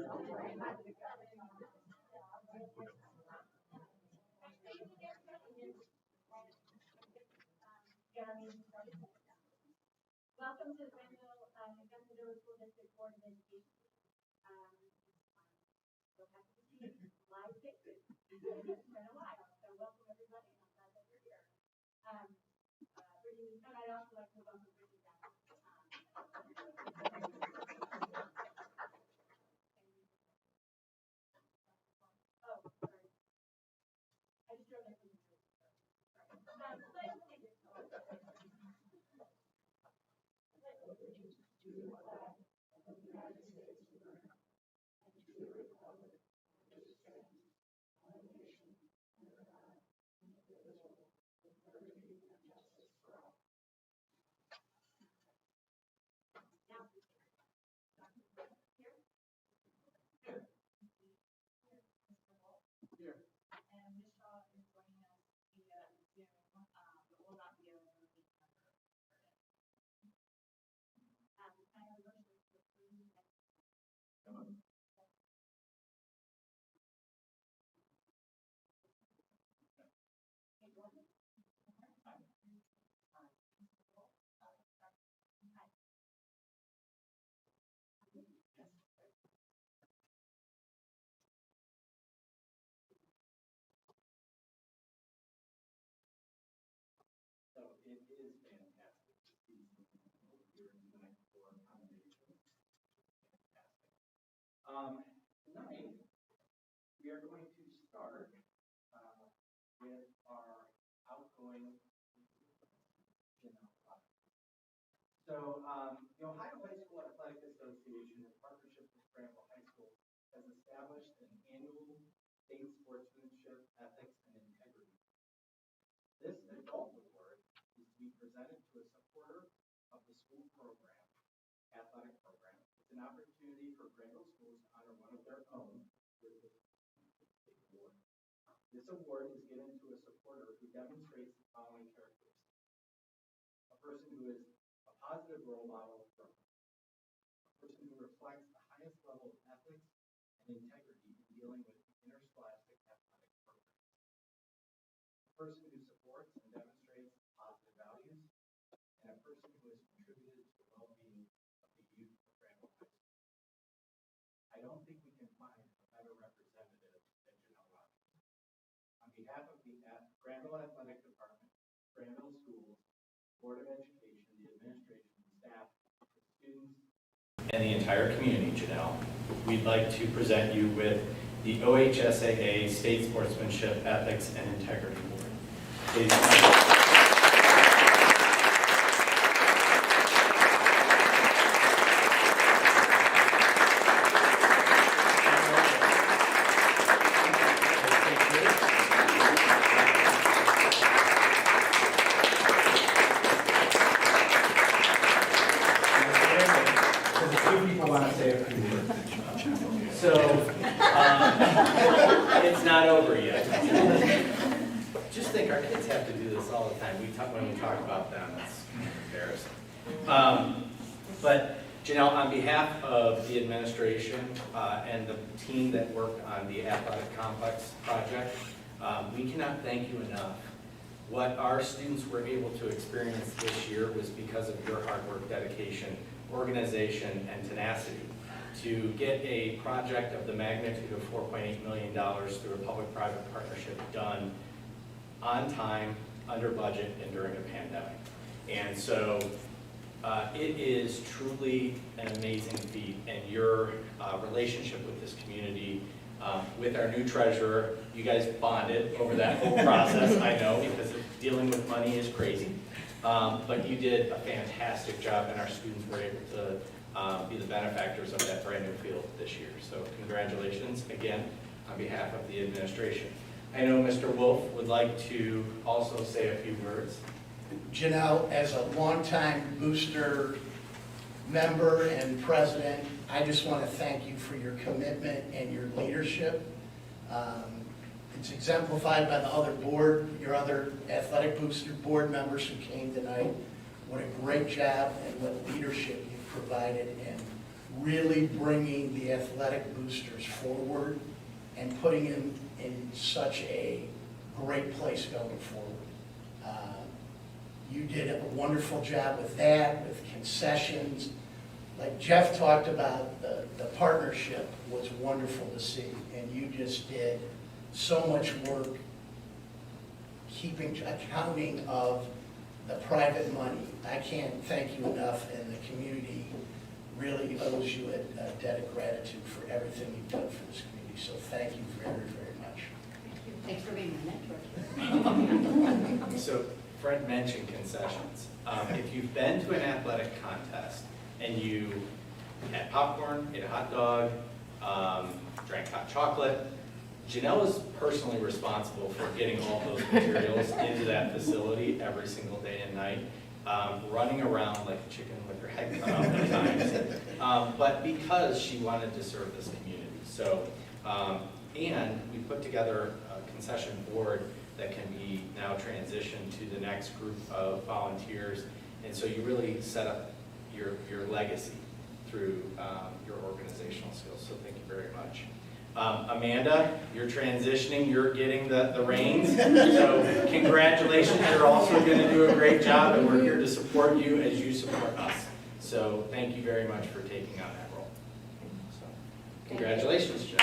Welcome to the Granville School District Board of Education. So happy to see you live pictures. It's been a while, so welcome everybody. I'm glad that you're here. Brittany, and I'd also like to welcome Brittany back. Oh, sorry. I just wrote that from the sorry. And Ms. Shaw is joining us via Zoom, but will not be able to meet her. I have a motion to approve. So it is fantastic to see people here tonight for accommodations. Fantastic. Tonight, we are going to start with our outgoing project. So the Ohio High School Athletic Association, in partnership with Granville High School, has established an annual state sportsmanship, ethics, and integrity. This adult award is to be presented to a supporter of the school program, athletic program. It's an opportunity for Granville schools to honor one of their own with this award. This award is given to a supporter who demonstrates the following characteristics. A person who is a positive role model for a person who reflects the highest level of ethics and integrity in dealing with interscholastic athletic programs. A person who supports and demonstrates positive values, and a person who has contributed to the well-being of the youth of Granville High School. I don't think we can find a better representative than Janelle Robbins. On behalf of the Granville Athletic Department, Granville Schools, Board of Education, the administration, staff, the students, and the entire community, Janelle, we'd like to present you with the OHSAA State Sportsmanship, Ethics, and Integrity Award. Please. So, it's not over yet. Just think our kids have to do this all the time. When we talk about them, it's embarrassing. But Janelle, on behalf of the administration and the team that worked on the athletic complex project, we cannot thank you enough. What our students were able to experience this year was because of your hard work, dedication, organization, and tenacity to get a project of the magnitude of $4.8 million through a public-private partnership done on time, under budget, and during a pandemic. And so it is truly an amazing feat, and your relationship with this community, with our new treasurer, you guys bonded over that whole process, I know, because dealing with money is crazy. But you did a fantastic job, and our students were able to be the benefactors of that brand new field this year. So congratulations again on behalf of the administration. I know Mr. Wolf would like to also say a few words. Janelle, as a longtime booster member and president, I just want to thank you for your commitment and your leadership. It's exemplified by the your other athletic booster board members who came tonight. What a great job and what leadership you've provided, and really bringing the athletic boosters forward and putting them in such a great place going forward. You did a wonderful job with that, with concessions. Like Jeff talked about, the partnership was wonderful to see, and you just did so much work accounting of the private money. I can't thank you enough, and the community really owes you a debt of gratitude for everything you've done for this community. So thank you very, very much. Thanks for being my mentor. So Fred mentioned concessions. If you've been to an athletic contest and you had popcorn, ate a hot dog, drank hot chocolate, Janelle is personally responsible for getting all those materials into that facility every single day and night, running around like a chicken with her head cut off at times, but because she wanted to serve this community. So, and we put together a concession board that can be now transitioned to the next group of volunteers, and so you really set up your legacy through your organizational skills, so thank you very much. Amanda, you're transitioning, you're getting the reins, so congratulations, you're also going to do a great job, and we're here to support you as you support us. So thank you very much for taking on that role. So, congratulations, Jeff.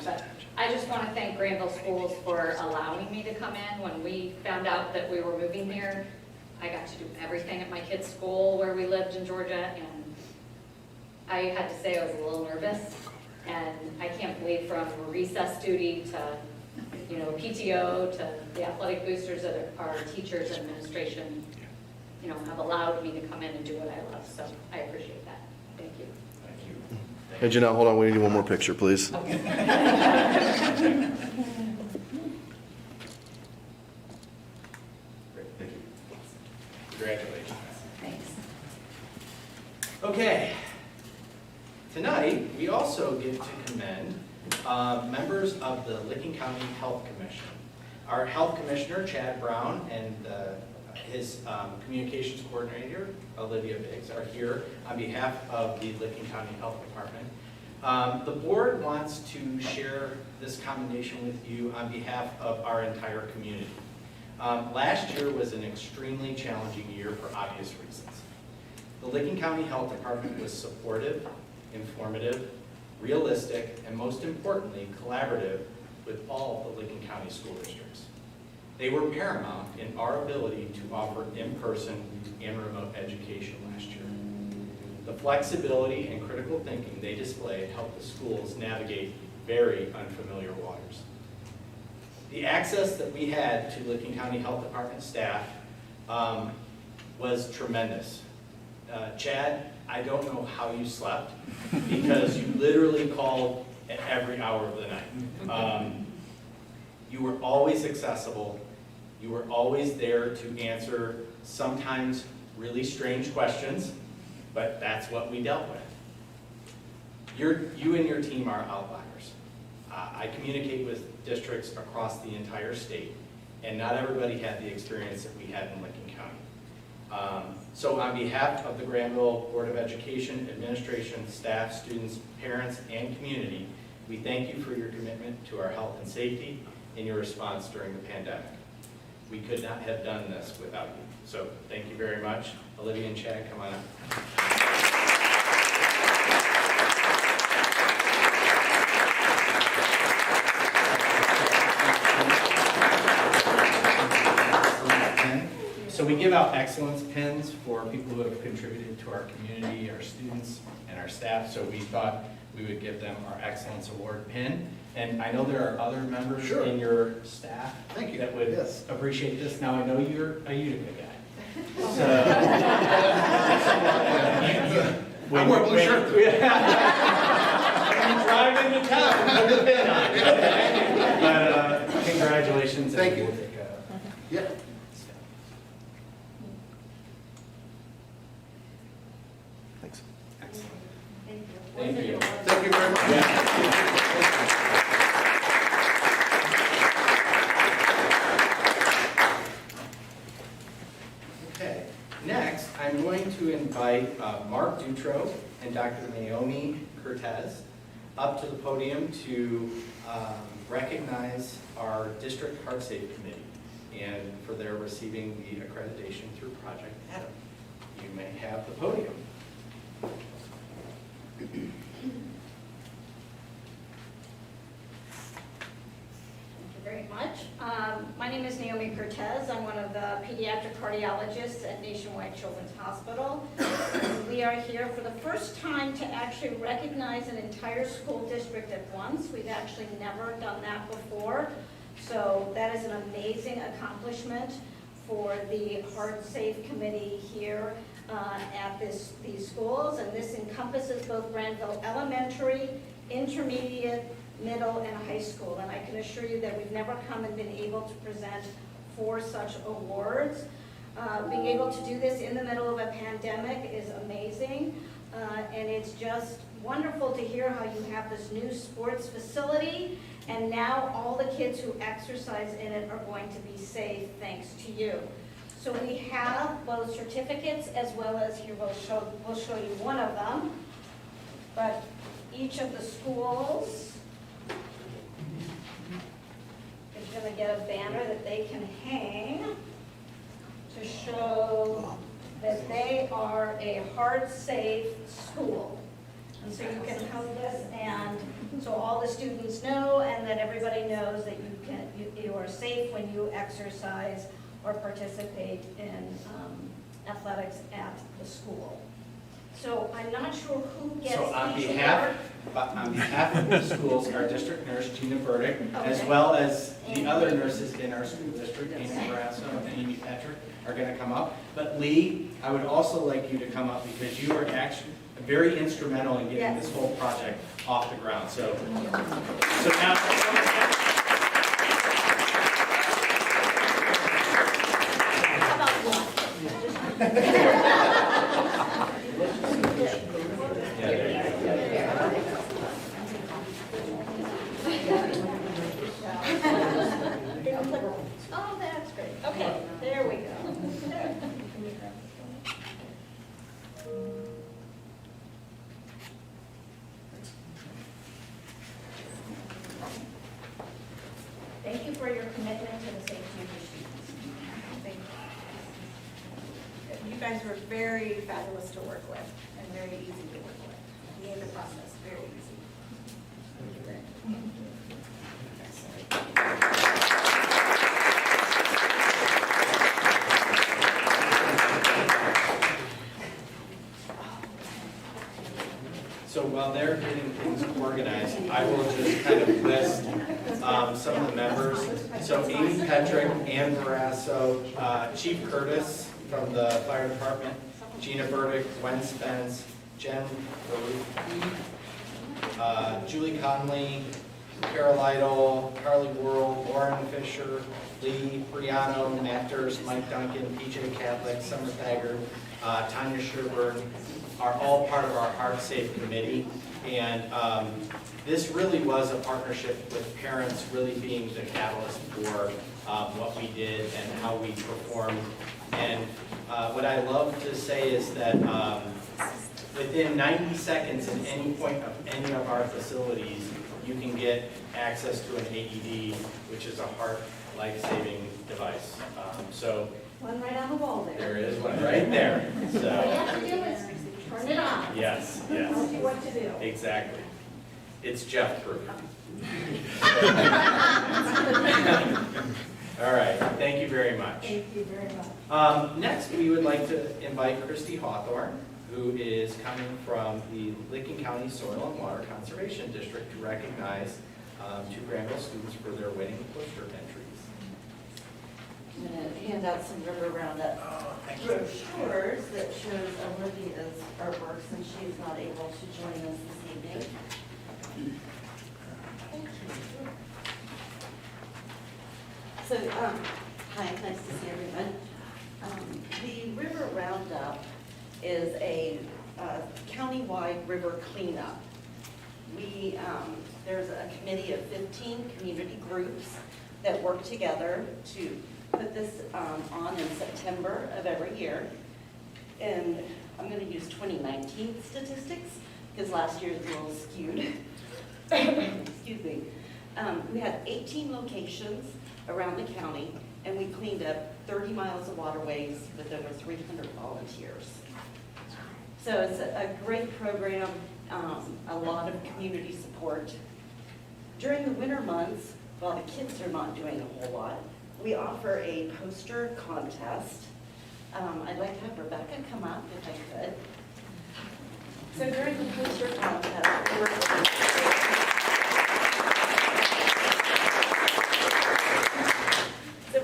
But I just want to thank Granville Schools for allowing me to come in. When we found out that we were moving here, I got to do everything at my kids' school where we lived in Georgia, and I had to say I was a little nervous. And I can't believe from recess duty to, PTO to the athletic boosters that our teachers and administration, have allowed me to come in and do what I love. So I appreciate that. Thank you. Thank you. Hey, Janelle, hold on. We need one more picture, please. Great, thank you. Congratulations. Thanks. Okay. Tonight, we also get to commend members of the Licking County Health Commission. Our Health Commissioner, Chad Brown, and his communications coordinator, Olivia Biggs, are here on behalf of the Licking County Health Department. The board wants to share this commendation with you on behalf of our entire community. Last year was an extremely challenging year for obvious reasons. The Licking County Health Department was supportive, informative, realistic, and most importantly, collaborative with all of the Licking County school districts. They were paramount in our ability to offer in-person and remote education last year. The flexibility and critical thinking they displayed helped the schools navigate very unfamiliar waters. The access that we had to Licking County Health Department staff was tremendous. Chad, I don't know how you slept because you literally called at every hour of the night. You were always accessible. You were always there to answer sometimes really strange questions, but that's what we dealt with. You and your team are outliers. I communicate with districts across the entire state, and not everybody had the experience that we had in Licking County. So on behalf of the Granville Board of Education, administration, staff, students, parents, and community, we thank you for your commitment to our health and safety and your response during the pandemic. We could not have done this without you. So thank you very much. Olivia and Chad, come on up. So we give out excellence pins for people who have contributed to our community, our students, and our staff. So we thought we would give them our Excellence Award pin. And I know there are other members in your staff that would appreciate this. Now I know you're a Utica guy. So, I wore a blue shirt. When you drive into town, put the pin on. But congratulations. Thank you. We'll take Yeah. Thanks. Excellent. Thank you. Thank you very much. Okay. invite Mark Dutro and Dr. Naomi Cortez up to the podium to recognize our District Heart Safe Committee and for their receiving the accreditation through Project Adam. You may have the podium. Thank you very much. My name is Naomi Cortez. I'm one of the pediatric cardiologists at Nationwide Children's Hospital. We are here for the first time to actually recognize an entire school district at once. We've actually never done that before. So that is an amazing accomplishment for the Heart Safe Committee here at these schools. And this encompasses both Granville Elementary, intermediate, middle, and high school. And I can assure you that we've never come and been able to present 4 such awards. Being able to do this in the middle of a pandemic is amazing. And it's just wonderful to hear how you have this new sports facility, and now all the kids who exercise in it are going to be safe thanks to you. So we have both certificates as well as here we'll show you one of them. But each of the schools is going to get a banner that they can hang to show that they are a heart-safe school. And so you can hug this, and so all the students know, and that everybody knows that you are safe when you exercise or participate in athletics at the school. So I'm not sure who gets So on each behalf award. of the schools, our district nurse, Gina Burdick, as Okay. well as the other nurses in our school district, Amy Brasso and Amy Patrick, are going to come up. But Lee, I would also like you to come up because you were actually very instrumental in getting Yes. this whole project off the ground. So now. How about one? Oh, that's great. Okay, there we go. Thank you for your commitment to the safety of your students. Thank you. You guys were very fabulous to work with and very easy to work with. You made the process very easy. Thank you very much. So while they're getting things organized, I will just kind of list some of the members. So Amy Petrick, Ann Barrasso, Chief Curtis from the fire department, Gina Burdick, Gwen Spence, Jen Baruch, Julie Conley, Carol Idle, Carly Worrell, Lauren Fisher, Lee Briano, Matt Durst, Mike Duncan, PJ Catholic, Summer Thaggart, Tanya Sherburne, are all part of our Heart Safe Committee. And this really was a partnership with parents really being the catalyst for what we did and how we performed. And what I love to say is that within 90 seconds at any point of any of our facilities, you can get access to an AED, which is a heart life-saving device. So One right on the wall there. there is one right there. All you So have to do is turn it on. yes, Tells you yes, what to do. exactly. It's Jeff proof. All right, thank you very much. Thank you very much. Next, we would like to invite Christy Hawthorne, who is coming from the Licking County Soil and Water Conservation District to recognize 2 Granville students for their winning poster entries. I'm going to hand out some river roundup brochures that shows Olivia's artwork since she is not able to join us this evening. Thank you. So, hi, nice to see everyone. The river roundup is a county-wide river cleanup. There's a committee of 15 community groups that work together to put this on in September of every year. And I'm going to use 2019 statistics because last year is a little skewed. Excuse me. We had 18 locations around the county, and we cleaned up 30 miles of waterways with over 300 volunteers. So it's a great program, a lot of community support. During the winter months, while the kids are not doing a whole lot, we offer a poster contest. I'd like to have Rebecca come up if I could. So during the poster contest,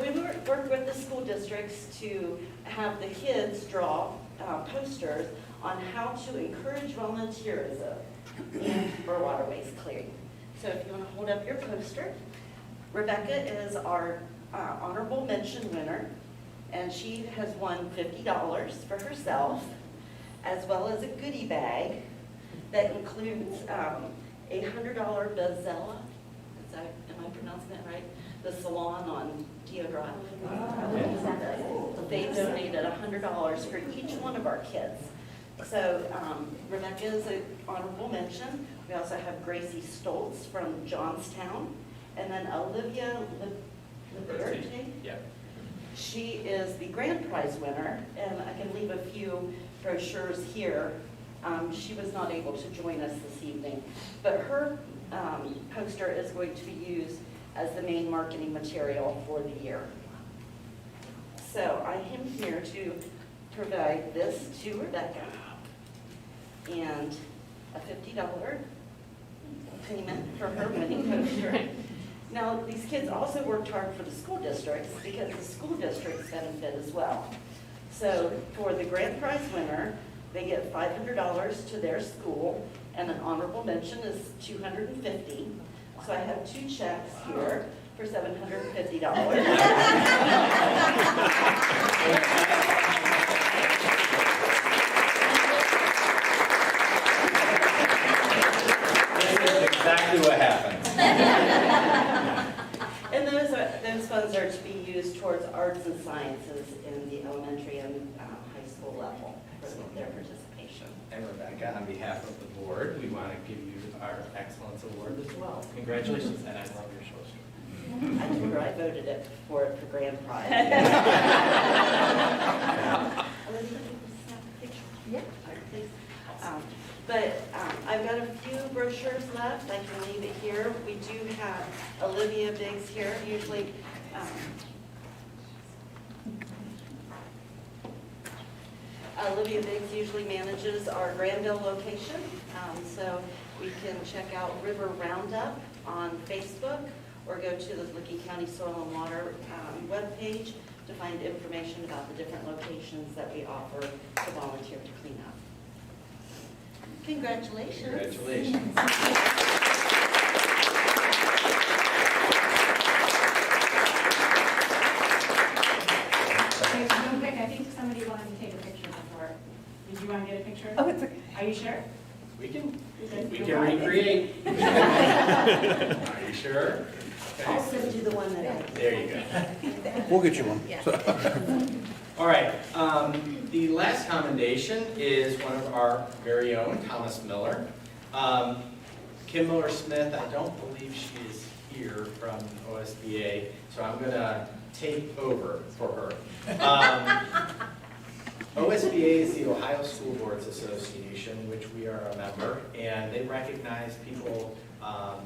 we work with the school districts to have the kids draw posters on how to encourage volunteerism and for waterways clearing. So if you want to hold up your poster, Rebecca is our honorable mention winner, and she has won $50 for herself, as well as a goodie bag that includes a $100 Bezella. Am I pronouncing that right? The salon on Dio Drive. They donated $100 for each one of our kids. So Rebecca is an honorable mention. We also have Gracie Stoltz from Johnstown, and then Olivia Liberty. Yeah. She is the grand prize winner, and I can leave a few brochures here. She was not able to join us this evening, but her poster is going to be used as the main marketing material for the year. So I am here to provide this to Rebecca and a $50 payment for her winning poster. Now, these kids also worked hard for the school districts because the school districts benefit as well. So for the grand prize winner, they get $500 to their school, and an honorable mention is $250. So I have 2 checks here for $750. Exactly what happened. And those funds are to be used towards arts and sciences in the elementary and high school level for their participation. And Rebecca, on behalf of the board, we want to give you our Excellence Award as well. Congratulations, and I love your show. I told her I voted it for grand prize. Yeah. Please. But I've got a few brochures left. I can leave it here. We do have Olivia Biggs here. Usually, Olivia Biggs usually manages our Granville location. So we can check out River Roundup on Facebook or go to the Licking County Soil and Water webpage to find information about the different locations that we offer to volunteer to clean up. Congratulations. Congratulations. Okay, real quick, I think somebody wanted to take a picture before. Did you want to get a picture? Oh, it's okay. Are you sure? We can Go recreate. Are you sure? I'll Okay. send you the one that I. There you go. We'll get you one. All right, the last commendation is one of our very own, Thomas Miller. Kim Miller-Smith, I don't believe she is here from OSBA, so I'm gonna take over for her. OSBA is the Ohio School Boards Association, which we are a member, and they recognize people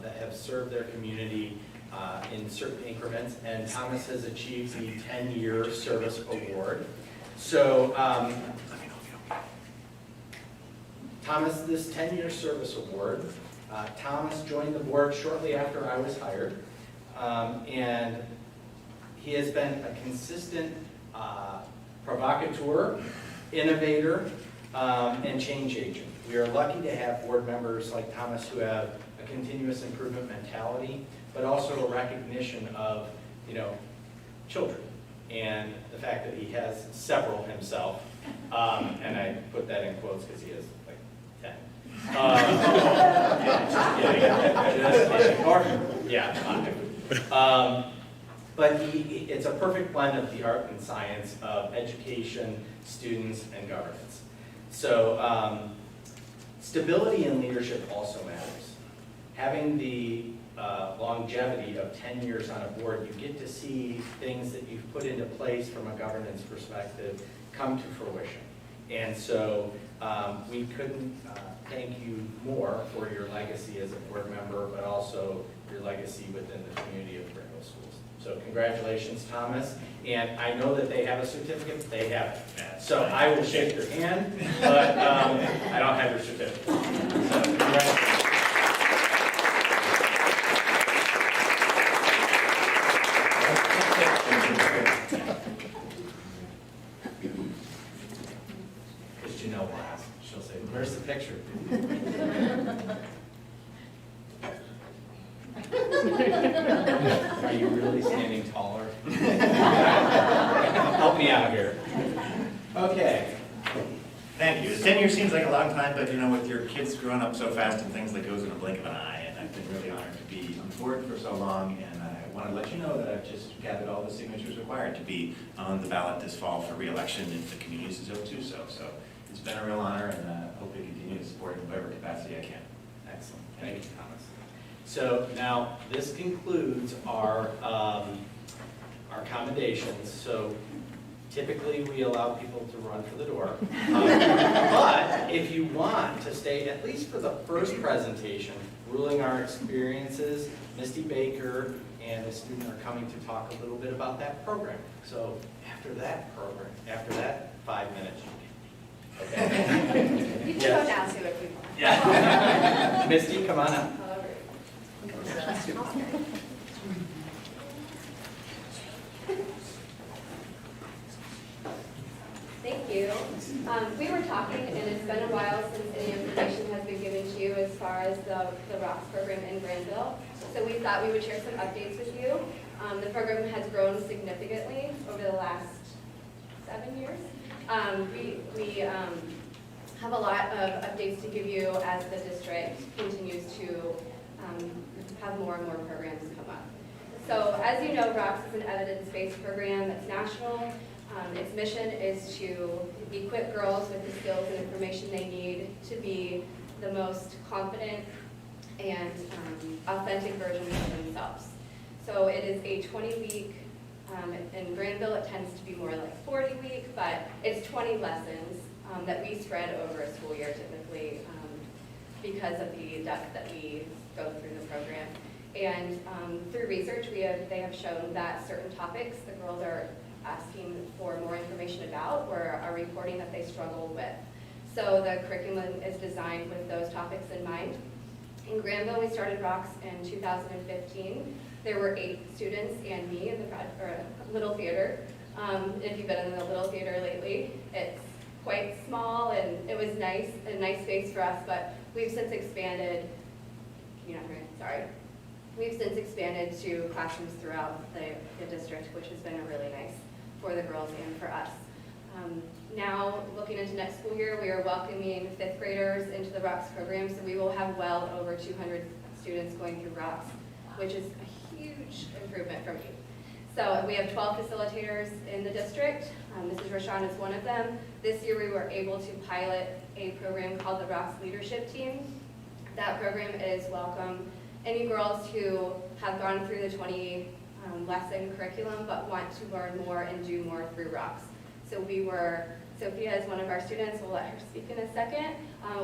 that have served their community in certain increments, and Thomas has achieved the 10-year service award. So Thomas, this 10-year service award, Thomas joined the board shortly after I was hired, and he has been a consistent provocateur, innovator, and change agent. We are lucky to have board members like Thomas who have a continuous improvement mentality, but also a recognition of, children, and the fact that he has several himself, and I put that in quotes because he has like 10. But it's a perfect blend of the art and science of education, students, and governance. So stability in leadership also matters. Having the longevity of 10 years on a board, you get to see things that you've put into place from a governance perspective come to fruition. And so we couldn't thank you more for your legacy as a board member, but also your legacy within the community of Granville Schools. So congratulations, Thomas. And I know that they have a certificate, they have it. So I will shake your hand, but I don't have your certificate. So congratulations. Because Janelle will ask, she'll say, where's the picture? Are you really standing taller? Help me out here. Okay. Thank you. 10 years seems like a long time, but you know, with your kids growing up so fast and things, that goes in a blink of an eye. And I've been really honored to be on the board for so long. And I want to let you know that I've just gathered all the signatures required to be on the ballot this fall for re-election if the community is able to do so. So it's been a real honor, and I hope to continue to support in whatever capacity I can. Excellent. Thank you, Thomas. So now this concludes our commendations. So typically we allow people to run for the door. But if you want to stay at least for the first presentation, ruling our experiences, Misty Baker and the student are coming to talk a little bit about that program. So after that program, after that 5 minutes, okay? You can Yes. go down to it if you want. Yeah. Misty, come on up. Thank you. We were talking, and it's been a while since any information has been given to you as far as the ROCKS program in Granville. So we thought we would share some updates with you. The program has grown significantly over the last 7 years. We have a lot of updates to give you as the district continues to have more and more programs come up. So as you know, ROCKS is an evidence-based program that's national. Its mission is to equip girls with the skills and information they need to be the most confident and authentic versions of themselves. So it is a 20-week, in Granville it tends to be more like 40-week, but it's 20 lessons that we spread over a school year typically because of the depth that we go through the program. And through research, they have shown that certain topics the girls are asking for more information about or are reporting that they struggle with. So the curriculum is designed with those topics in mind. In Granville, we started ROCKS in 2015. There were 8 students and me in the Little Theater. If you've been in the Little Theater lately, it's quite small and it was a nice space for us, but we've since expanded, We've since expanded to classrooms throughout the district, which has been really nice for the girls and for us. Now, looking into next school year, we are welcoming 5th graders into the ROCKS program, so we will have well over 200 students going through ROCKS, which is a huge improvement from me. So we have 12 facilitators in the district. Mrs. Rashawn is one of them. This year we were able to pilot a program called the ROCKS Leadership Team. That program is welcome any girls who have gone through the 20 lesson curriculum but want to learn more and do more through ROCKS. So Sophia is one of our students, we'll let her speak in a second.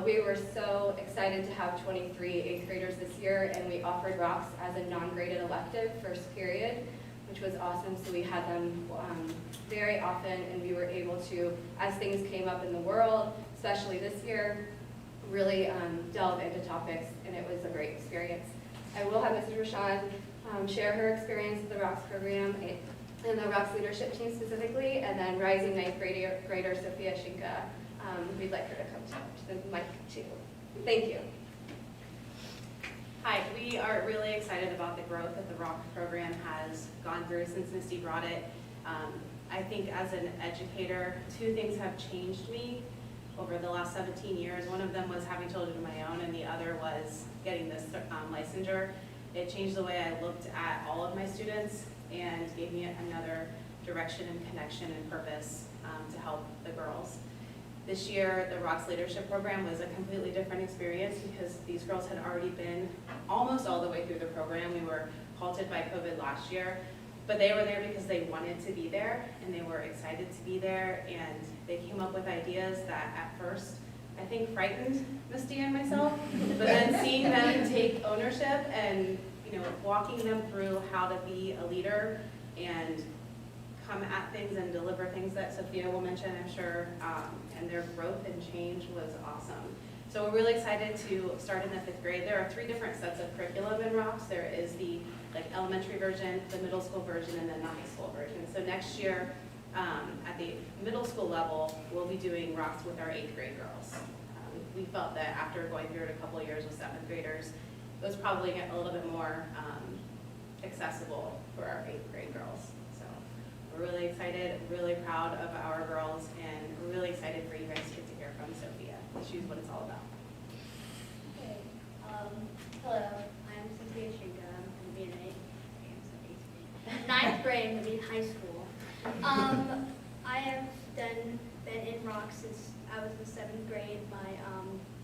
We were so excited to have 23 8th graders this year, and we offered ROCKS as a non-graded elective first period, which was awesome. So we had them very often, and we were able to, as things came up in the world, especially this year, really delve into topics, and it was a great experience. I will have Mrs. Rashawn share her experience with the ROCKS program and the ROCKS leadership team specifically, and then rising 9th grader Sophia Shinka. We'd like her to come to the mic too. Thank you. Hi, we are really excited about the growth that the ROCKS program has gone through since Misty brought it. I think as an educator, 2 things have changed me over the last 17 years. One of them was having children of my own, and the other was getting this licensure. It changed the way I looked at all of my students and gave me another direction and connection and purpose to help the girls. This year, the Rocks Leadership Program was a completely different experience because these girls had already been almost all the way through the program. We were halted by COVID last year, but they were there because they wanted to be there and they were excited to be there, and they came up with ideas that at first I think frightened Misty and myself, but then seeing them take ownership and walking them through how to be a leader and come at things and deliver things that Sophia will mention, I'm sure, and their growth and change was awesome. So we're really excited to start in the 5th grade. There are 3 different sets of curriculum in Rocks. There is the elementary version, the middle school version, and then the high school version. So next year, at the middle school level, we'll be doing Rocks with our 8th grade girls. We felt that after going through it a couple of years with 7th graders, it was probably a little bit more accessible for our 8th grade girls. So we're really excited, really proud of our girls, and we're really excited for you guys to get to hear from Sophia. She's what it's all about. Okay. Hello, I'm Sophia Shinka. I'm going to be in 9th grade. I'm going to be in high school. I have been in Rocks since I was in 7th grade.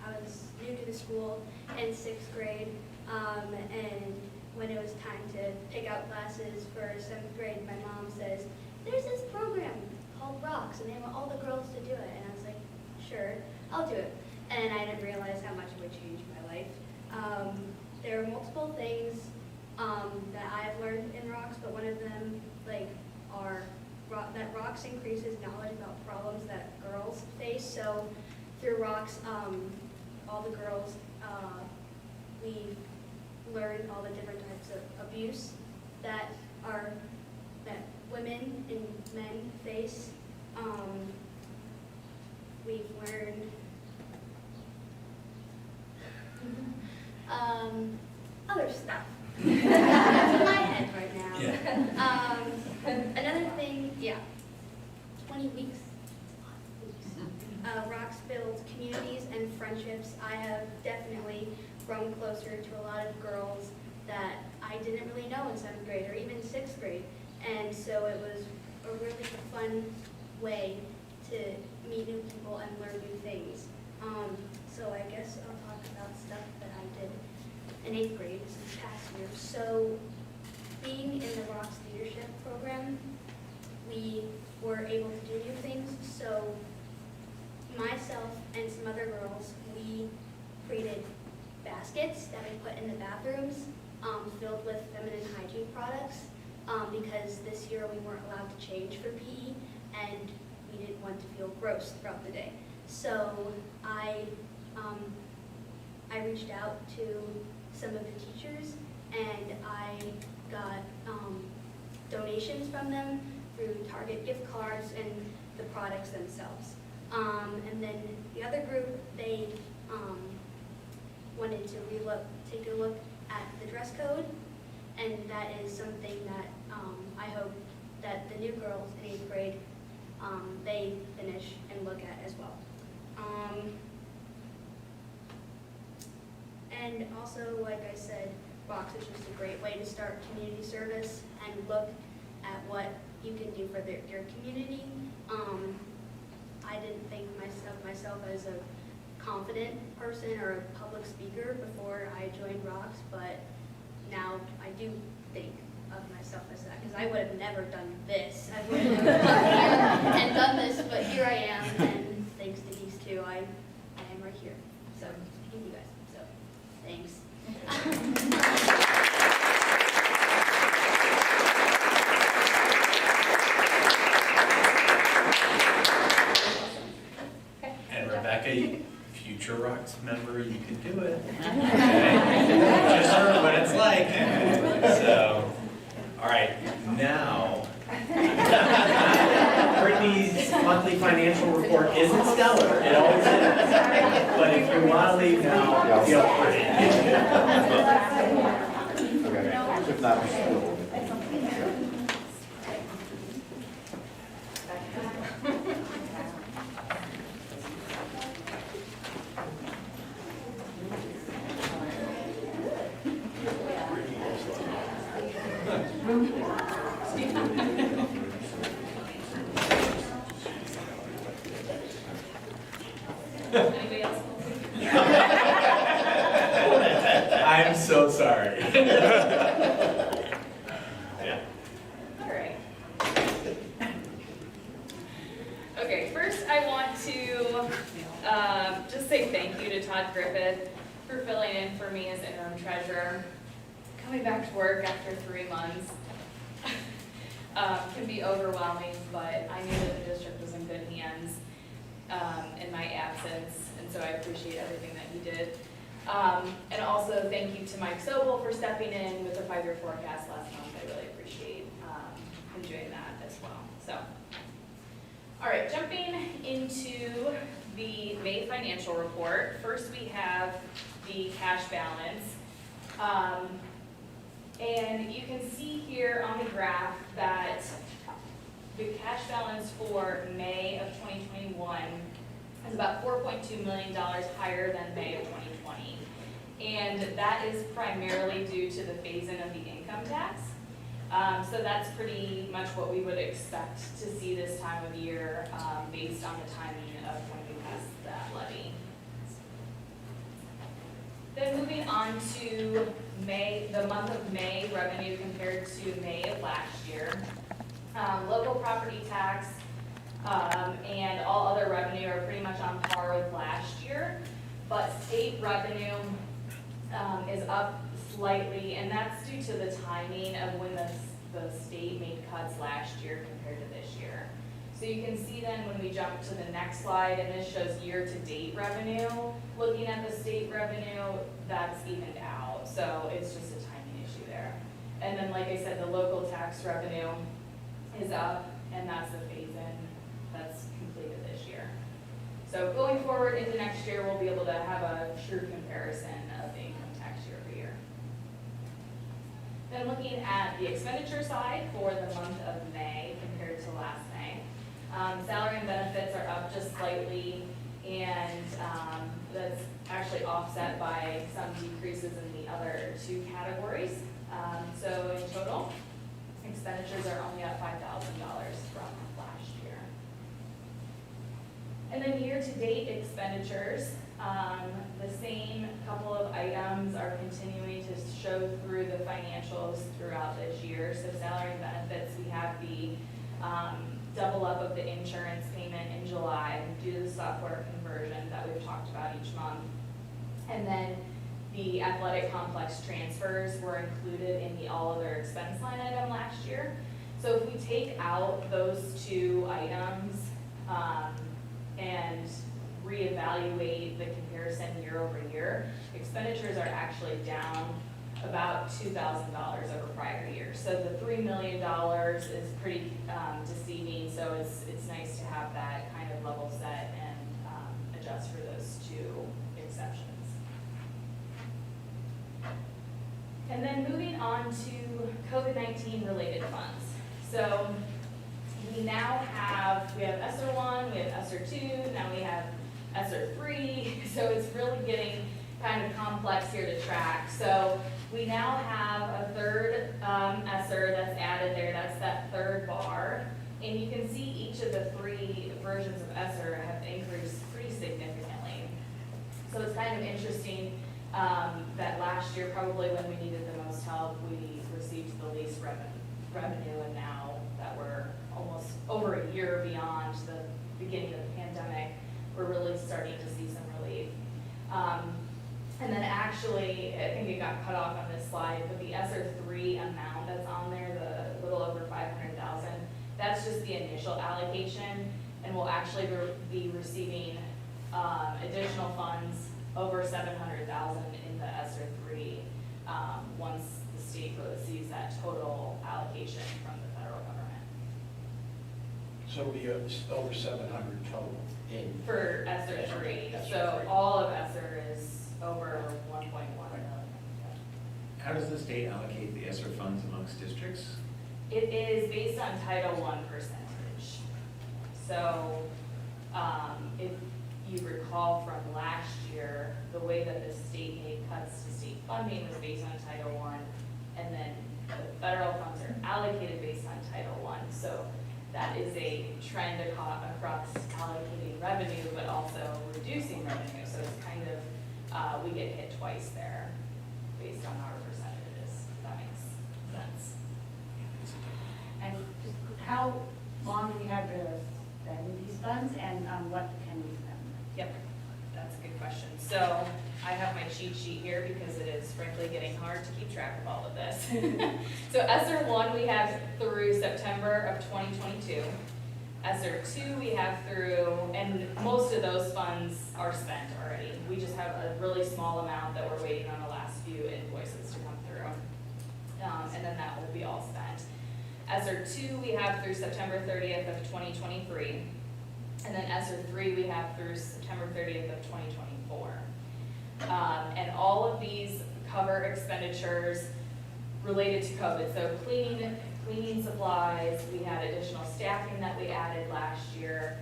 I was new to the school in 6th grade, and when it was time to pick out classes for 7th grade, my mom says, "There's this program called Rocks, and they want all the girls to do it." And I was like, "Sure, I'll do it." And I didn't realize how much it would change my life. There are multiple things that I have learned in Rocks, but one of them are that Rocks increases knowledge about problems that girls face. So through Rocks, all the girls, we learn all the different types of abuse that women and men face. We've learned other stuff. That's in my head right now. Yeah. Another thing, 20 weeks. Rocks builds communities and friendships. I have definitely grown closer to a lot of girls that I didn't really know in 7th grade or even 6th grade. And so it was a really fun way to meet new people and learn new things. So I guess I'll talk about stuff that I did in 8th grade this past year. So being in the Rocks Leadership Program, we were able to do new things. So myself and some other girls, we created baskets that we put in the bathrooms filled with feminine hygiene products because this year we weren't allowed to change for PE and we didn't want to feel gross throughout the day. So I reached out to some of the teachers and I got donations from them through Target gift cards and the products themselves. And then the other group, they wanted to take a look at the dress code, and that is something that I hope that the new girls in 8th grade, they finish and look at as well. And also, like I said, Rocks is just a great way to start community service and look at what you can do for your community. I didn't think myself as a confident person or a public speaker before I joined Rocks, but now I do think of myself as that, because I would have never done this. I would have never come here and done this, but here I am, and thanks to these two, I am right here. So, thank you guys. So, thanks. And Rebecca, future Rocks member, you can do it. Okay? Just heard what it's like. So, all right, now, Brittany's monthly financial report isn't stellar, it always is. But if you want to leave now, feel free. Okay, if not, I'm so sorry. Yeah. All right. Okay, first I want to just say thank you to Todd Griffith for filling in for me as interim treasurer. Coming back to work after 3 months can be overwhelming, but I knew that the district was in good hands in my absence, and so I appreciate everything that he did. And also thank you to Mike Sobel for stepping in with the 5-year forecast last month. I really appreciate him doing that as well. So, all right, jumping into the May financial report. First, we have the cash balance. And you can see here on the graph that the cash balance for May of 2021 is about $4.2 million higher than May of 2020. And that is primarily due to the phase-in of the income tax. So that's pretty much what we would expect to see this time of year based on the timing of when we pass that levy. Then moving on to May, the month of May revenue compared to May of last year. Local property tax and all other revenue are pretty much on par with last year, but state revenue is up slightly, and that's due to the timing of when the state made cuts last year compared to this year. So you can see then when we jump to the next slide, and this shows year-to-date revenue, looking at the state revenue, that's evened out. So it's just a timing issue there. And then, like I said, the local tax revenue is up, and that's the phase-in that's completed this year. So going forward into next year, we'll be able to have a true comparison of the income tax year over year. Then looking at the expenditure side for the month of May compared to last May. Salary and benefits are up just slightly, and that's actually offset by some decreases in the other 2 categories. So in total, expenditures are only up $5,000 from last year. And then year-to-date expenditures, the same couple of items are continuing to show through the financials throughout this year. So salary and benefits, we have the double up of the insurance payment in July due to the software conversion that we've talked about each month. And then the athletic complex transfers were included in the all other expense line item last year. So if we take out those 2 items and reevaluate the comparison year over year, expenditures are actually down about $2,000 over prior years. So the $3 million is pretty deceiving, so it's nice to have that kind of level set and adjust for those 2 exceptions. And then moving on to COVID-19 related funds. So we now have, ESSER 1, we have ESSER 2, now we have ESSER 3, so it's really getting kind of complex here to track. So we now have a third ESSER that's added there, that's that third bar. And you can see each of the 3 versions of ESSER have increased pretty significantly. So it's kind of interesting that last year, probably when we needed the most help, we received the least revenue, and now that we're almost over a year beyond the beginning of the pandemic, we're really starting to see some relief. And then actually, I think it got cut off on this slide, but the ESSER 3 amount that's on there, the little over 500,000, that's just the initial allocation, and we'll actually be receiving additional funds over 700,000 in the ESSER 3 once the state receives that total allocation from the federal government. So it'll be over 700 total in. For ESSER 3, ESSER so 3. all of ESSER is over 1.1 million. How does the state allocate the ESSER funds amongst districts? It is based on Title I percentage. So if you recall from last year, the way that the state made cuts to state funding was based on Title I, and then the federal funds are allocated based on Title I. So that is a trend across allocating revenue, but also reducing revenue. So it's kind of, we get hit twice there. based on our percentages, if that makes sense. And how long do we have to spend these funds, and what can we spend? Yep, that's a good question. So I have my cheat sheet here because it is frankly getting hard to keep track of all of this. So ESSER 1 we have through September of 2022. ESSER 2 we have through, and most of those funds are spent already. We just have a really small amount that we're waiting on the last few invoices to come through. And then that will be all spent. ESSER 2 we have through September 30th of 2023. And then ESSER 3 we have through September 30th of 2024. And all of these cover expenditures related to COVID. So cleaning supplies, we had additional staffing that we added last year,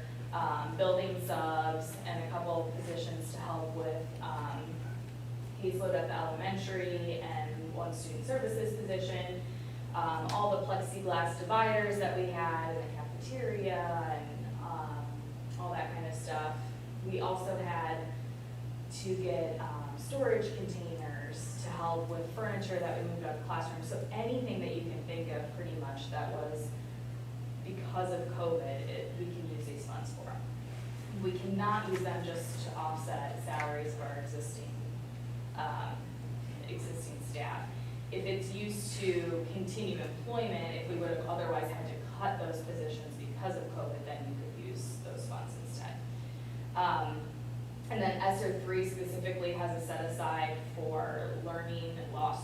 building subs, and a couple of positions to help with caseload at the elementary and one student services position, all the plexiglass dividers that we had in the cafeteria and all that kind of stuff. We also had to get storage containers to help with furniture that we moved out of the classroom. So anything that you can think of pretty much that was because of COVID, we can use these funds for. We cannot use them just to offset salaries of our existing staff. If it's used to continue employment, if we would have otherwise had to cut those positions because of COVID, then you could use those funds instead. And then ESSER 3 specifically has a set aside for learning loss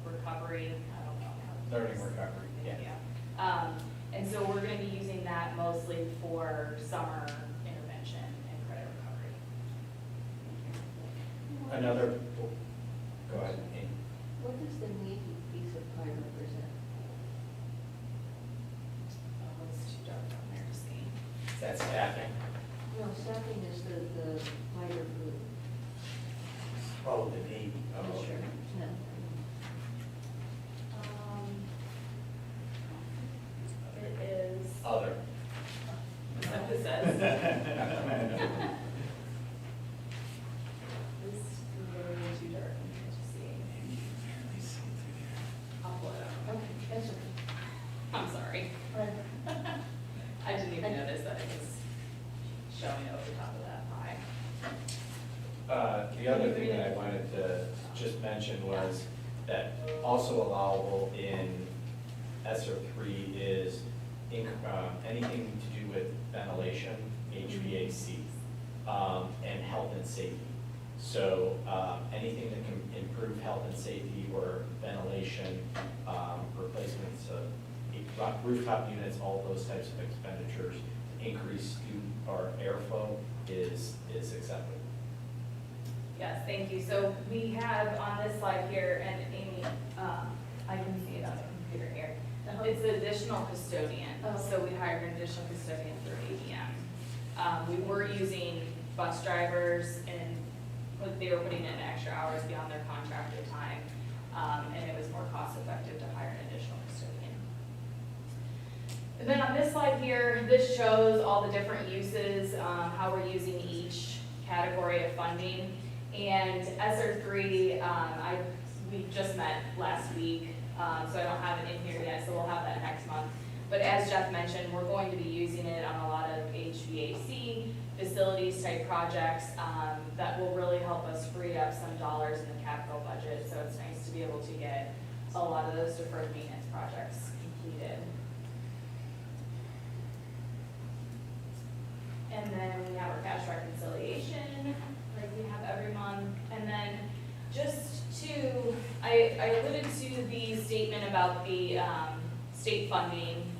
recovery. I don't know. Learning recovery, yeah. And so we're going to be using that mostly for summer intervention and credit recovery. Another, go ahead, Amy. What does the Navy piece of pie represent? Oh, it's too dark down there to see. That's staffing. No, staffing is the lighter blue. Oh, the Navy. Oh, okay. No. It is. Other. Is that what it says? This is really too dark to see. I'll pull it up. Okay, that's okay. I'm sorry. I didn't even notice that it was showing over the top of that pie. The other thing that I wanted to just mention was that also allowable in ESSER 3 is anything to do with ventilation, HVAC, and health and safety. So anything that can improve health and safety or ventilation, replacements of rooftop units, all those types of expenditures, increase student or airflow is acceptable. Yes, thank you. So we have on this slide here, and Amy, I can see it on the computer here. It's an additional custodian. So we hired an additional custodian through ABM. We were using bus drivers, and they were putting in extra hours beyond their contracted time, and it was more cost effective to hire an additional custodian. And then on this slide here, this shows all the different uses, how we're using each category of funding. And ESSER 3, we just met last week, so I don't have it in here yet, so we'll have that next month. But as Jeff mentioned, we're going to be using it on a lot of HVAC, facilities type projects that will really help us free up some dollars in the capital budget. So it's nice to be able to get a lot of those deferred maintenance projects completed. And then we have our cash reconciliation, like we have every month. And then just to, I alluded to the statement about the state funding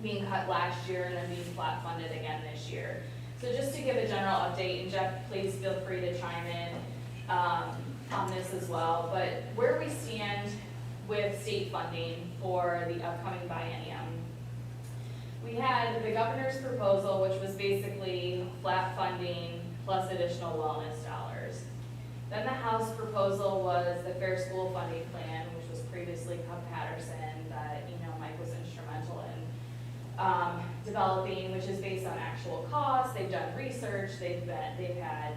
being cut last year and then being flat funded again this year. So just to give a general update, and Jeff, please feel free to chime in on this as well, but where we stand with state funding for the upcoming biennium. We had the governor's proposal, which was basically flat funding plus additional wellness dollars. Then the House proposal was the Fair School Funding Plan, which was previously Patterson, that Mike was instrumental in developing, which is based on actual costs. They've done research. They've had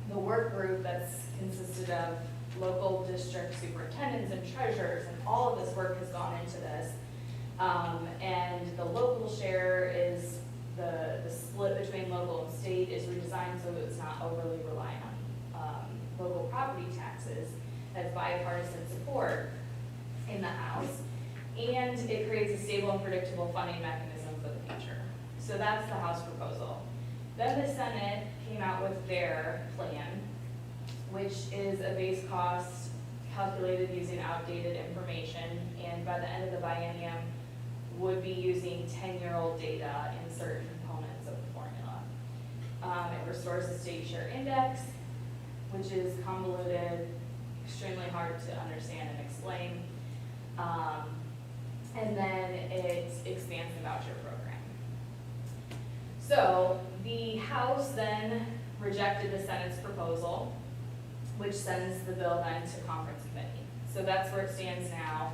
the work group that's consisted of local district superintendents and treasurers, and all of this work has gone into this. And the local share is, the split between local and state is redesigned so it's not overly reliant on local property taxes, has bipartisan support in the House, and it creates a stable and predictable funding mechanism for the future. So that's the House proposal. Then the Senate came out with their plan, which is a base cost calculated using outdated information, and by the end of the biennium, would be using 10-year-old data in certain components of the formula. It restores the state share index, which is convoluted, extremely hard to understand and explain. And then it expands the voucher program. So the House then rejected the Senate's proposal, which sends the bill then to conference committee. So that's where it stands now.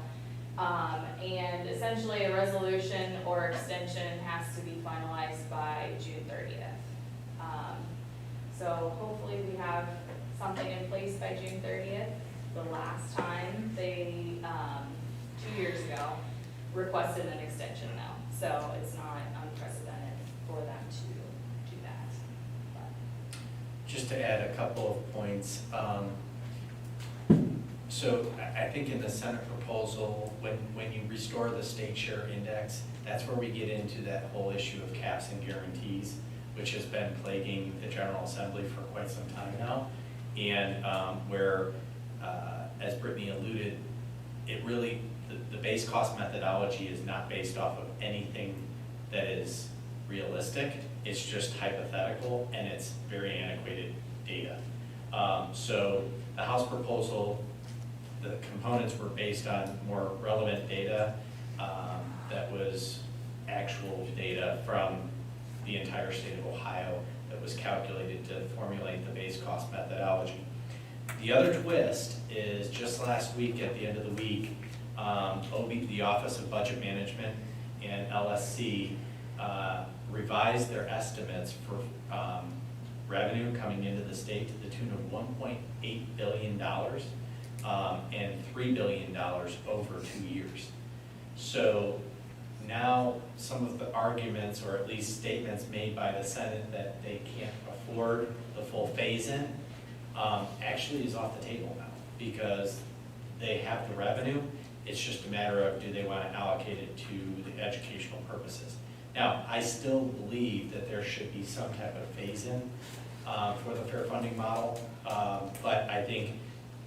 And essentially a resolution or extension has to be finalized by June 30th. So hopefully we have something in place by June 30th. The last time they, 2 years ago, requested an extension now. So it's not unprecedented for them to do that. But. Just to add a couple of points. So I think in the Senate proposal, when you restore the state share index, that's where we get into that whole issue of caps and guarantees, which has been plaguing the General Assembly for quite some time now. And where, as Brittany alluded, it really, the base cost methodology is not based off of anything that is realistic. It's just hypothetical, and it's very antiquated data. So the House proposal, the components were based on more relevant data that was actual data from the entire state of Ohio that was calculated to formulate the base cost methodology. The other twist is just last week, at the end of the week, the Office of Budget Management and LSC revised their estimates for revenue coming into the state to the tune of $1.8 billion and $3 billion over 2 years. So now some of the arguments, or at least statements made by the Senate that they can't afford the full phase-in, actually is off the table now, because they have the revenue. It's just a matter of, do they want to allocate it to the educational purposes. Now, I still believe that there should be some type of phase-in for the fair funding model, but I think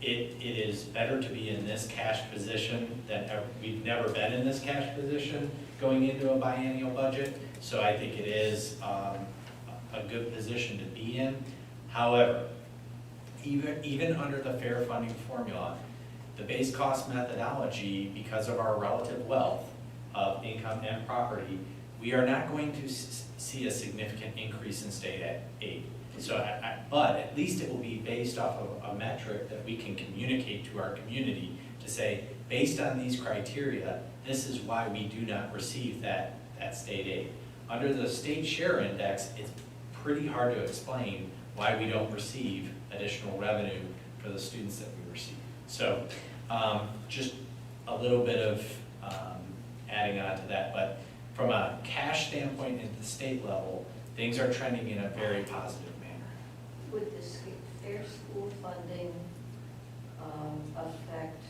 it is better to be in this cash position than ever. We've never been in this cash position going into a biennial budget, so I think it is a good position to be in. However, even under the fair funding formula, the base cost methodology, because of our relative wealth of income and property, we are not going to see a significant increase in state aid. So, but at least it will be based off of a metric that we can communicate to our community to say, based on these criteria, this is why we do not receive that state aid. Under the state share index, it's pretty hard to explain why we don't receive additional revenue for the students that we receive. So just a little bit of adding on to that, but from a cash standpoint at the state level, things are trending in a very positive manner. Would the fair school funding affect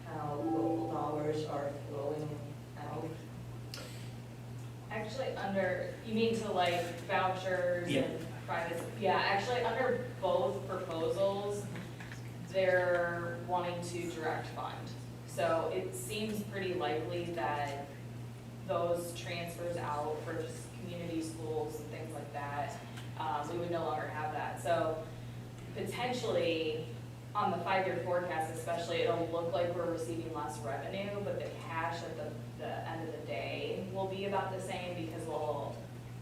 how local dollars are flowing out? Actually, you mean to like vouchers Yeah. and private? Yeah, actually, under both proposals, they're wanting to direct fund. So it seems pretty likely that those transfers out for just community schools and things like that, we would no longer have that. So potentially, on the 5-year forecast especially, it'll look like we're receiving less revenue, but the cash at the end of the day will be about the same, because we'll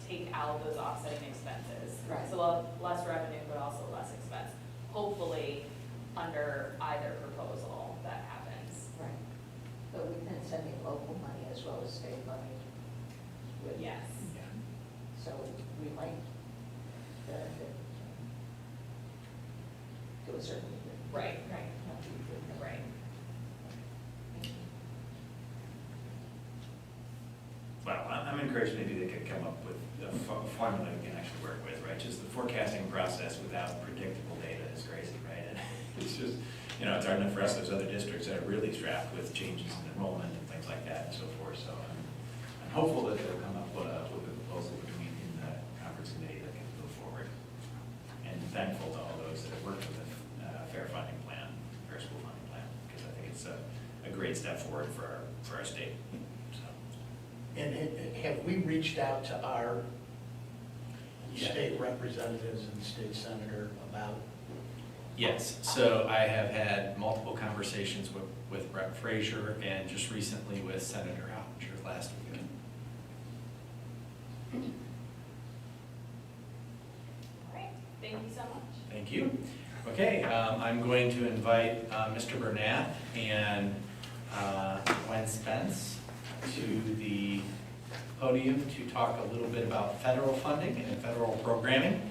take out those offsetting expenses. Right. So we'll have less revenue, but also less expense. Hopefully, under either proposal, that happens. Right. But we've been sending local money as well as state money. Yes. So we might benefit. certain year. Right. Well, I'm encouraged maybe they could come up with a formula we can actually work with, right? Just the forecasting process without predictable data is crazy, right? And it's just, it's hard enough for us, those other districts that are really strapped with changes in enrollment and things like that and so forth. So I'm hopeful that they'll come up with a proposal between the conference committee that can move forward. And thankful to all those that have worked with a fair funding plan, fair school funding plan, because I think it's a great step forward for our state. And have we reached out to our state representatives and state senator about? Yes, so I have had multiple conversations with Rep. Frazier and just recently with Senator Hoppinger last week. All right, thank you so much. Thank you. Okay, I'm going to invite Mr. Bernath and Gwen Spence to the podium to talk a little bit about federal funding and federal programming.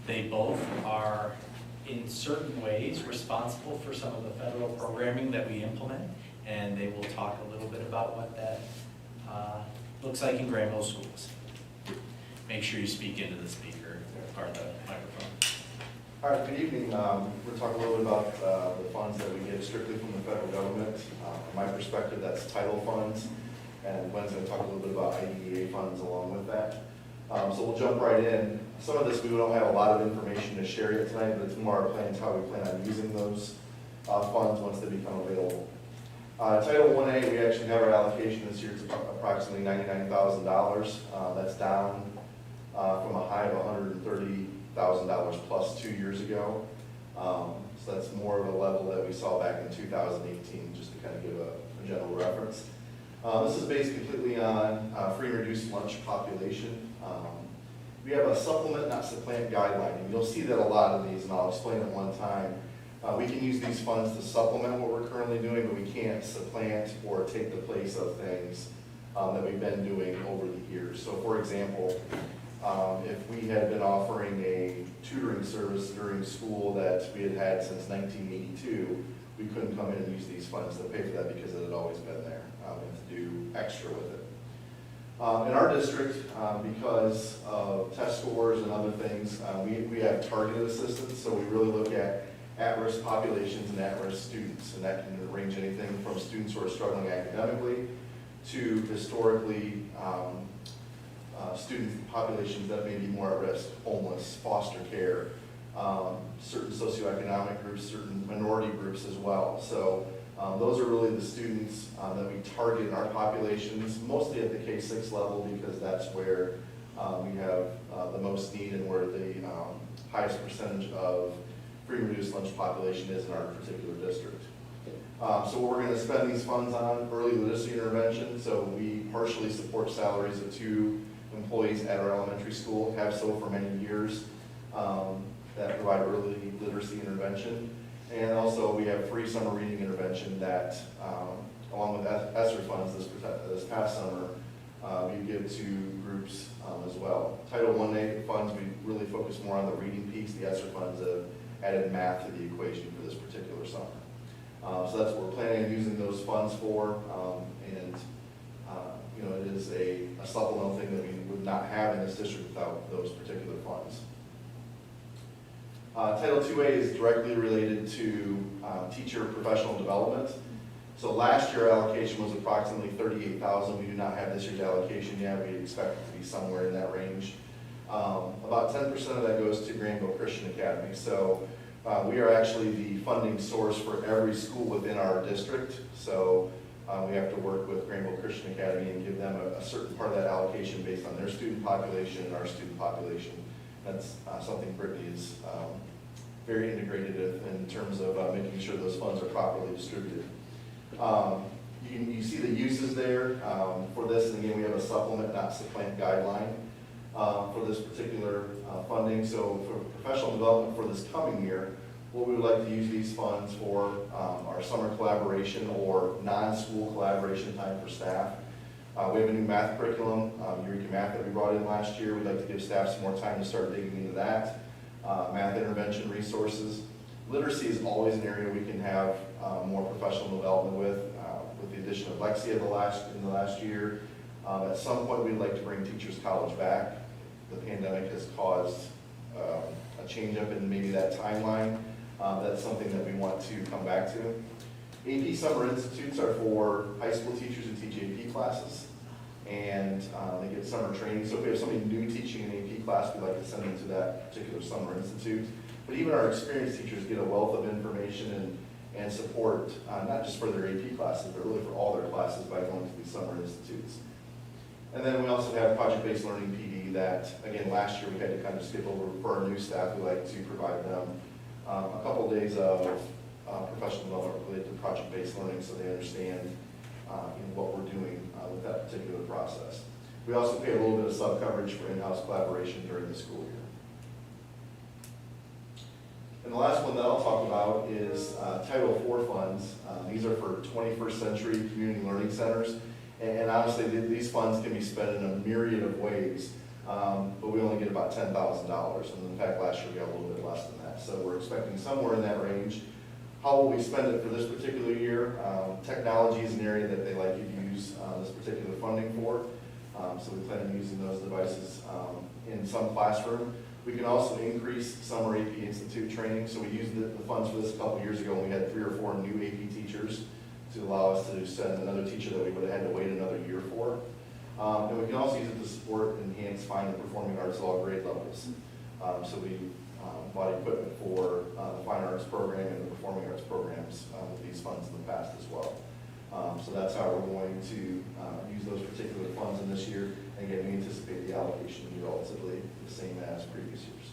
They both are in certain ways responsible for some of the federal programming that we implement, and they will talk a little bit about what that looks like in Granville schools. Make sure you speak into the speaker or the microphone. All right, good evening. We're talking a little bit about the funds that we get strictly from the federal government. From my perspective, that's title funds, and Gwen's going to talk a little bit about IDEA funds along with that. So we'll jump right in. Some of this we don't have a lot of information to share yet tonight, but it's more our plans how we plan on using those funds once they become available. Title 1A, we actually have our allocation this year. It's approximately $99,000. That's down from a high of $130,000 plus 2 years ago. So that's more of a level that we saw back in 2018, just to kind of give a general reference. This is based completely on free and reduced lunch population. We have a supplement, not supplant guideline, and you'll see that a lot of these, and I'll explain it one time. We can use these funds to supplement what we're currently doing, but we can't supplant or take the place of things that we've been doing over the years. So for example, if we had been offering a tutoring service during school that we had had since 1982, we couldn't come in and use these funds to pay for that because it had always been there. We have to do extra with it. In our district, because of test scores and other things, we have targeted assistance, so we really look at-risk populations and at-risk students, and that can range anything from students who are struggling academically to historically student populations that may be more at risk, homeless, foster care, certain socioeconomic groups, certain minority groups as well. So those are really the students that we target in our populations, mostly at the K-6 level because that's where we have the most need and where the highest percentage of free and reduced lunch population is in our particular district. So what we're going to spend these funds on, early literacy intervention. So we partially support salaries of 2 employees at our elementary school, have so for many years, that provide early literacy intervention. And also we have free summer reading intervention that, along with ESSER funds this past summer, we give to groups as well. Title 1A funds, we really focus more on the reading piece. The ESSER funds have added math to the equation for this particular summer. So that's what we're planning on using those funds for. It is a supplemental thing that we would not have in this district without those particular funds. Title 2A is directly related to teacher professional development. So last year allocation was approximately $38,000. We do not have this year's allocation yet. We expect it to be somewhere in that range. About 10% of that goes to Granville Christian Academy. So we are actually the funding source for every school within our district. So we have to work with Granville Christian Academy and give them a certain part of that allocation based on their student population and our student population. That's something Brittany is very integrated in terms of making sure those funds are properly distributed. You see the uses there for this, and again, we have a supplement, not supplant guideline for this particular funding. So for professional development for this coming year, what we would like to use these funds for our summer collaboration or non-school collaboration time for staff. We have a new math curriculum, Eureka Math, that we brought in last year. We'd like to give staff some more time to start digging into that. math intervention resources. Literacy is always an area we can have more professional development with the addition of Lexia in the last year. At some point, we'd like to bring Teachers College back. The pandemic has caused a change up in maybe that timeline. That's something that we want to come back to. AP Summer Institutes are for high school teachers who teach AP classes, and they get summer training. So if we have somebody new teaching an AP class, we'd like to send them to that particular summer institute. But even our experienced teachers get a wealth of information and support, not just for their AP classes, but really for all their classes by going to these summer institutes. And then we also have project-based learning PD that, again, last year we had to kind of skip over for our new staff. We like to provide them a couple days of professional development related to project-based learning so they understand what we're doing with that particular process. We also pay a little bit of sub-coverage for in-house collaboration during the school year. And the last one that I'll talk about is Title IV funds. These are for 21st century community learning centers. And honestly, these funds can be spent in a myriad of ways, but we only get about $10,000. And in fact, last year we got a little bit less than that. So we're expecting somewhere in that range. How will we spend it for this particular year? Technology is an area that they like to use this particular funding for. So we plan on using those devices in some classroom. We can also increase summer AP Institute training. So we used the funds for this a couple years ago when we had 3 or 4 new AP teachers to allow us to send another teacher that we would have had to wait another year for. And we can also use it to support and enhance fine and performing arts at all grade levels. So we bought equipment for the fine arts program and the performing arts programs with these funds in the past as well. So that's how we're going to use those particular funds in this year. And again, we anticipate the allocation to be relatively the same as previous years.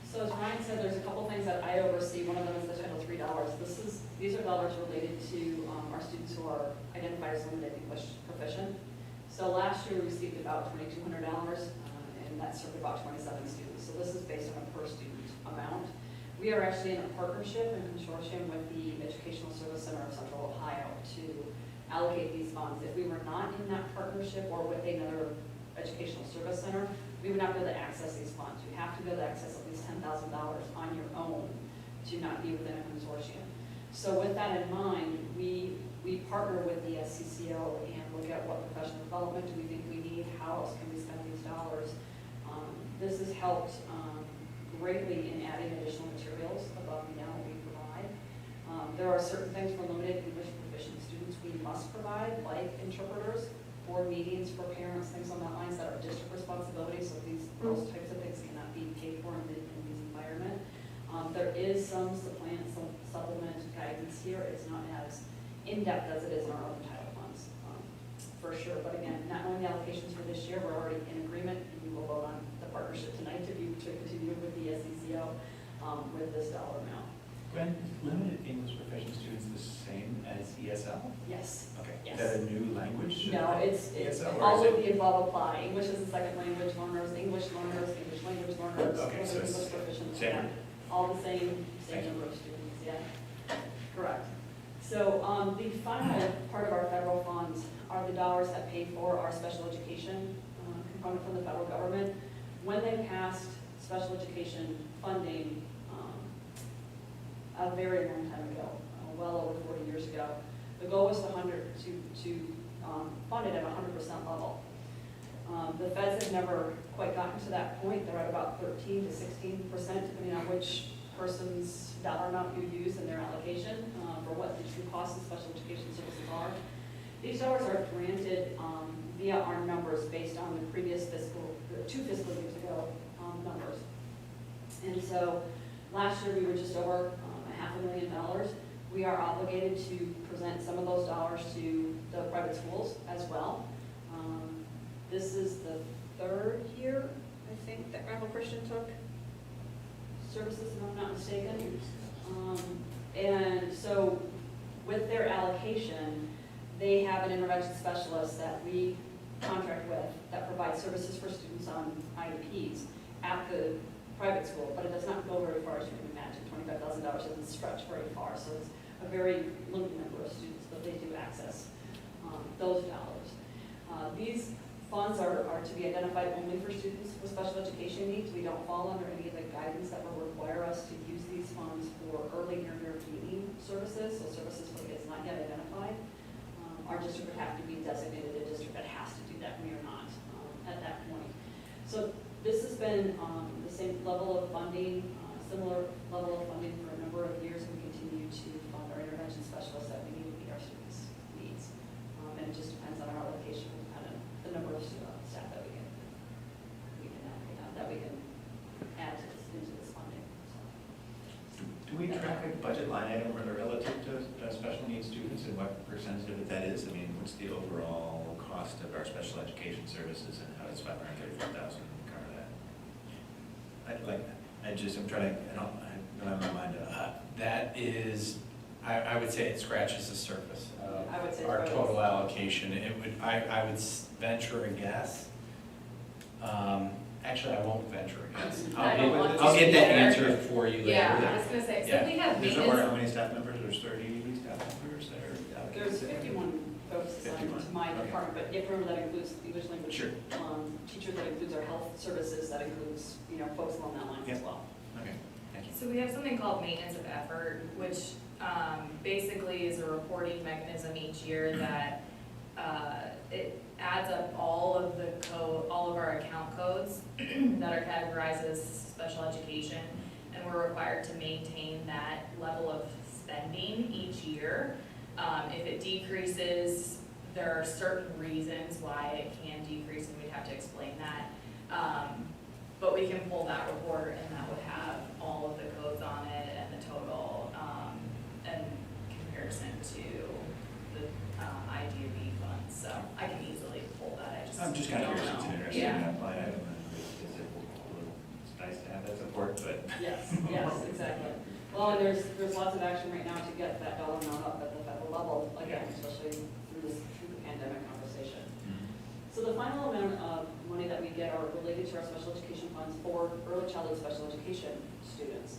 So as Ryan said, there's a couple things that I oversee. One of them is the Title III dollars. These are dollars related to our students who are identified as limited English proficient. So last year we received about $2,200, and that served about 27 students. So this is based on a per student amount. We are actually in a partnership and consortium with the Educational Service Center of Central Ohio to allocate these funds. If we were not in that partnership or with another educational service center, we would not be able to access these funds. You have to be able to access at least $10,000 on your own to not be within a consortium. So with that in mind, we partner with the SCCO and look at what professional development do we think we need, how else can we spend these dollars. This has helped greatly in adding additional materials above and beyond what we provide. There are certain things for limited English proficient students we must provide, like interpreters, board meetings for parents, things on that lines that are district responsibilities. So those types of things cannot be paid for in these environment. There is some supplement guidance here. It's not as in-depth as it is in our own title funds, for sure. But again, not only the allocations for this year, we're already in agreement, and we will vote on the partnership tonight to continue with the SCCO with this dollar amount. Gwen, is limited English proficient students the same as ESL? Yes. Okay. Yes. Is that a new language? No, it's ESL, or all is of it- the above apply. English is a second language learners, English language learners, Okay, so English it's proficient. same. Yeah. All the same Thank you. number of students, yeah. Correct. So the final part of our federal funds are the dollars that pay for our special education component from the federal government. When they passed special education funding a very long time ago, well over 40 years ago, the goal was to fund it at 100% level. The feds have never quite gotten to that point. They're at about 13 to 16%, depending on which person's dollar amount you use in their allocation for what the true costs of special education services are. These dollars are granted via our numbers based on the previous two fiscal years ago numbers. And so last year we were just over $500,000. We are obligated to present some of those dollars to the private schools as well. This is the third year, I think, that Granville Christian took services, if I'm not mistaken. And so with their allocation, they have an intervention specialist that we contract with that provides services for students on IEPs at the private school, but it does not go very far, as you can imagine. $25,000 doesn't stretch very far, so it's a very limited number of students, but they do access those dollars. These funds are to be identified only for students with special education needs. We don't fall under any of the guidance that will require us to use these funds for early intervening services, so services for kids not yet identified. Our district would have to be designated a district that has to do that. We are not at that point. So this has been the same level of funding, similar level of funding for a number of years, and we continue to fund our intervention specialists that we need to meet our students' needs. And it just depends on our allocation, kind of the number of staff that we can add to this, into this funding. So. Do we track a budget line item relative to special needs students and what percentage of it that is? I mean, what's the overall cost of our special education services and how does $534,000 cover that? I'm trying to, I'm in my mind. That is, I would say it scratches the surface I would say of our it's total allocation. It would, I would venture a guess. Actually, I won't venture a guess. I don't want to I'll get that either. answer for you later. Yeah, I was gonna say, so Yeah. we have There's maintenance. how many staff members? There's 30 staff members that are allocated? There's 51 folks assigned 51, to my okay. department, but you have to remember that includes English language Sure. teachers, that includes our health services, that includes, folks along that line as Yep. well. Okay, thank you. So we have something called maintenance of effort, which basically is a reporting mechanism each year that it adds up all of our account codes that are categorized as special education, and we're required to maintain that level of spending each year. If it decreases, there are certain reasons why it can decrease, and we'd have to explain that. But we can pull that report, and that would have all of the codes on it and the total, and comparison to the IDB funds. So I can easily pull that. I'm just kind of don't curious, it's an know. interesting Yeah. line item, and it's nice to have that support, but. Yes, exactly. Well, and there's lots of action right now to get that dollar amount up at the federal level, again, especially through the pandemic conversation. So the final amount of money that we get are related to our special education funds for early childhood special education students.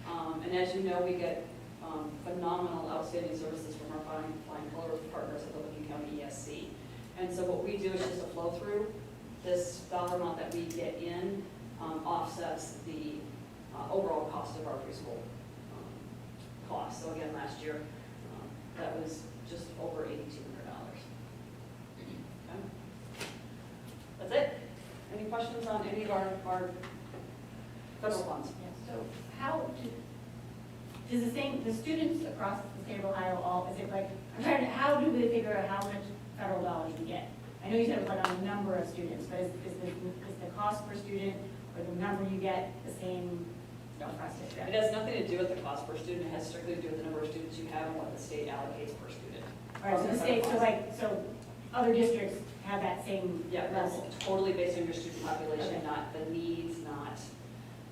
And as you know, we get phenomenal outstanding services from our flying color partners at the Licking County ESC. And so what we do is just a flow through. This dollar amount that we get in offsets the overall cost of our preschool cost. So again, last year, that was just over $8,200. Okay. That's it. Any questions on any of our federal funds? So how does the students across the state of Ohio how do they figure out how much federal dollars we get? I know you said it was like on a number of students, but is the cost per student or the number you get the same across the district? It has nothing to do with the cost per student. It has strictly to do with the number of students you have and what the state allocates per student. All right, so the state, so other districts have that same Yeah, that's level. totally based on your student population, Okay. not the needs, not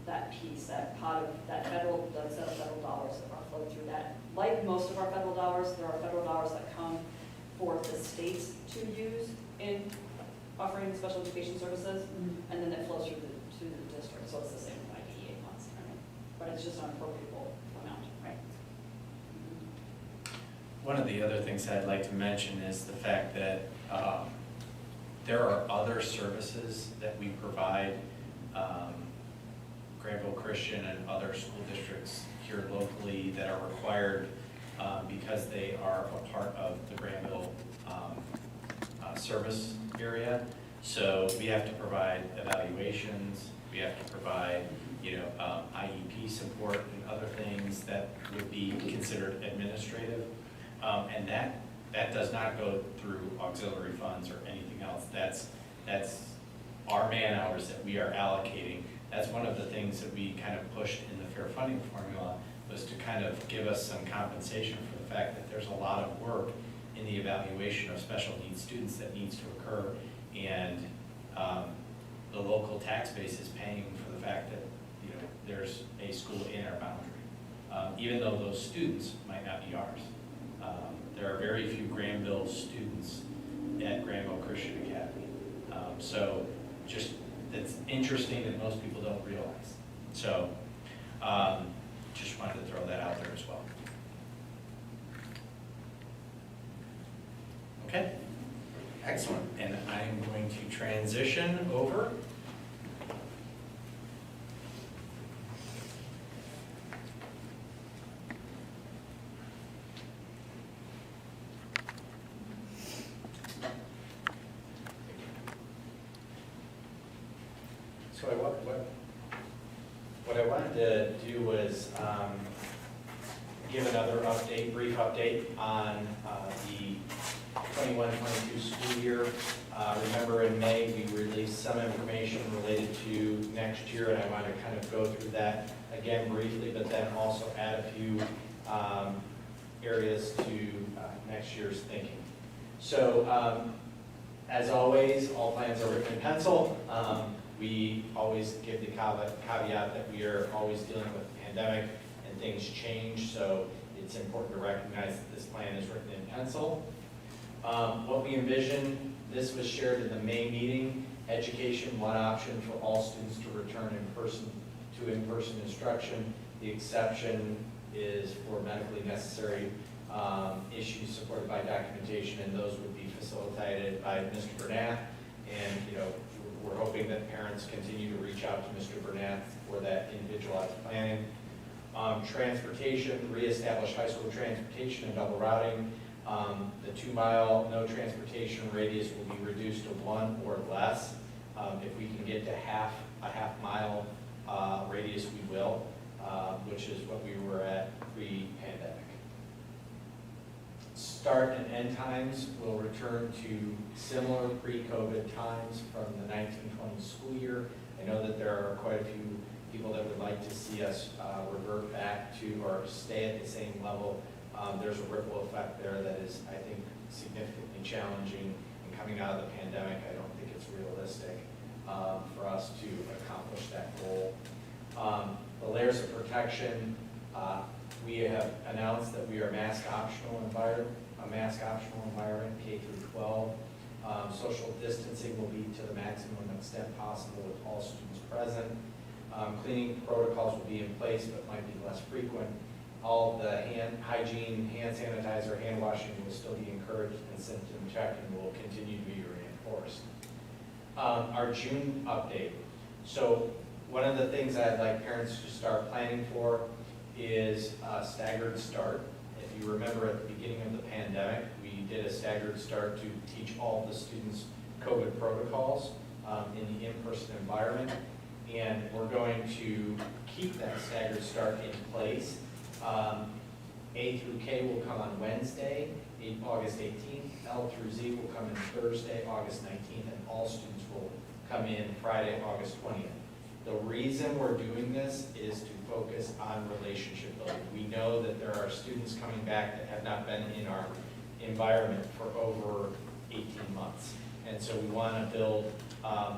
that piece, that pot of, that federal dollars that are flowed through that. Like most of our federal dollars, there are federal dollars that come for the states to use in offering special education services, and then it flows through the district, so it's the same with IDEA funds, right? But it's just an appropriable amount. Right. One of the other things I'd like to mention is the fact that there are other services that we provide, Granville Christian and other school districts here locally that are required because they are a part of the Granville service area. So we have to provide evaluations, we have to provide, IEP support and other things that would be considered administrative. And that does not go through auxiliary funds or anything else. That's our man hours that we are allocating. That's one of the things that we kind of pushed in the fair funding formula, was to kind of give us some compensation for the fact that there's a lot of work in the evaluation of special needs students that needs to occur. And the local tax base is paying for the fact that, there's a school in our boundary, even though those students might not be ours. There are very few Granville students at Granville Christian Academy. So just, it's interesting that most people don't realize. So just wanted to throw that out there as well. Okay, excellent. And I'm going to transition over. So what I wanted to do was give another update, brief update on the 21-22 school year. Remember in May, we released some information related to next year, and I want to kind of go through that again briefly, but then also add a few areas to next year's thinking. So as always, all plans are written in pencil. We always give the caveat that we are always dealing with the pandemic and things change, so it's important to recognize that this plan is written in pencil. What we envision, this was shared in the May meeting, education, one option for all students to return in-person instruction. The exception is for medically necessary issues supported by documentation, and those would be facilitated by Mr. Bernath. And we're hoping that parents continue to reach out to Mr. Bernath for that individualized planning. Transportation, reestablish high school transportation and double routing. The 2-mile no transportation radius will be reduced to 1 or less. If we can get to a half mile radius, we will, which is what we were at pre-pandemic. Start and end times will return to similar pre-COVID times from the 19-20 school year. I know that there are quite a few people that would like to see us revert back to or stay at the same level. There's a ripple effect there that is, I think, significantly challenging. And coming out of the pandemic, I don't think it's realistic for us to accomplish that goal. The layers of protection, we have announced that we are a mask optional environment, K through 12. Social distancing will be to the maximum extent possible with all students present. Cleaning protocols will be in place but might be less frequent. All the hygiene, hand sanitizer, hand washing will still be encouraged, and symptom checking will continue to be reinforced. Our June update. So one of the things I'd like parents to start planning for is a staggered start. If you remember at the beginning of the pandemic, we did a staggered start to teach all the students COVID protocols in the in-person environment. And we're going to keep that staggered start in place. A through K will come on Wednesday, August 18th. L through Z will come in Thursday, August 19th, and all students will come in Friday, August 20th. The reason we're doing this is to focus on relationship building. We know that there are students coming back that have not been in our environment for over 18 months. And so we want to build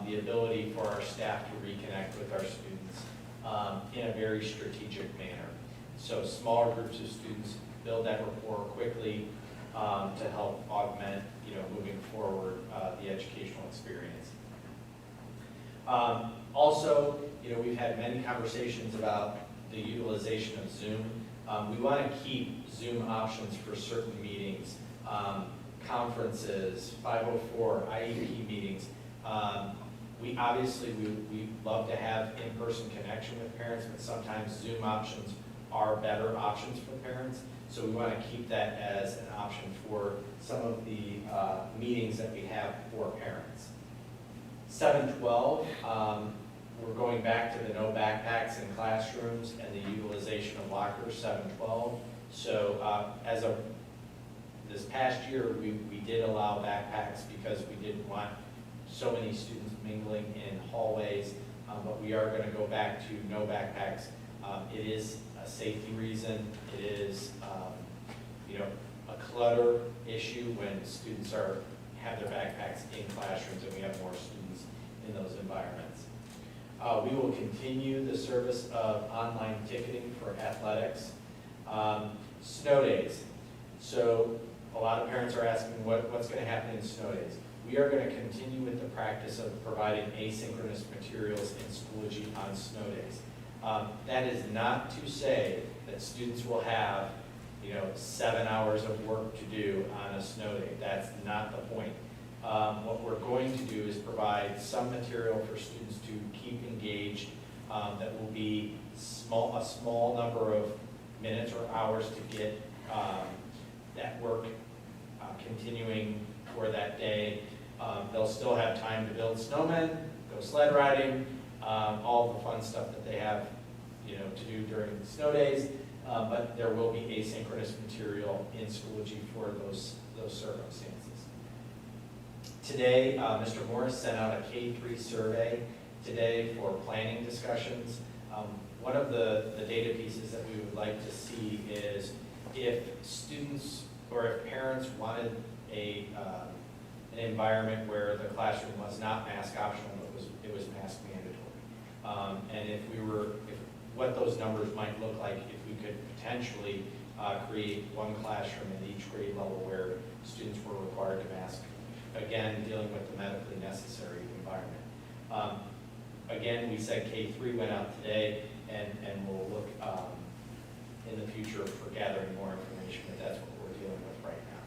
the ability for our staff to reconnect with our students in a very strategic manner. So smaller groups of students build that rapport quickly to help augment, moving forward the educational experience. Also, we've had many conversations about the utilization of Zoom. We want to keep Zoom options for certain meetings, conferences, 504, IEP meetings. We love to have in-person connection with parents, but sometimes Zoom options are better options for parents. So we want to keep that as an option for some of the meetings that we have for parents. 7-12, we're going back to the no backpacks in classrooms and the utilization of lockers, 7-12. So as of this past year, we did allow backpacks because we didn't want so many students mingling in hallways, but we are going to go back to no backpacks. It is a safety reason. It is, a clutter issue when students have their backpacks in classrooms and we have more students in those environments. We will continue the service of online ticketing for athletics. Snow days. So a lot of parents are asking what's going to happen in snow days. We are going to continue with the practice of providing asynchronous materials in Schoology on snow days. That is not to say that students will have 7 hours of work to do on a snow day. That's not the point. What we're going to do is provide some material for students to keep engaged that will be a small number of minutes or hours to get that work continuing for that day. They'll still have time to build snowmen, go sled riding, all the fun stuff that they have, to do during snow days. But there will be asynchronous material in Schoology for those circumstances. Today, Mr. Morris sent out a K-3 survey today for planning discussions. One of the data pieces that we would like to see is if students or if parents wanted an environment where the classroom was not mask optional, but it was mask mandatory. And if what those numbers might look like if we could potentially create one classroom in each grade level where students were required to mask, again, dealing with the medically necessary environment. Again, we said K-3 went out today, and we'll look in the future for gathering more information, but that's what we're dealing with right now.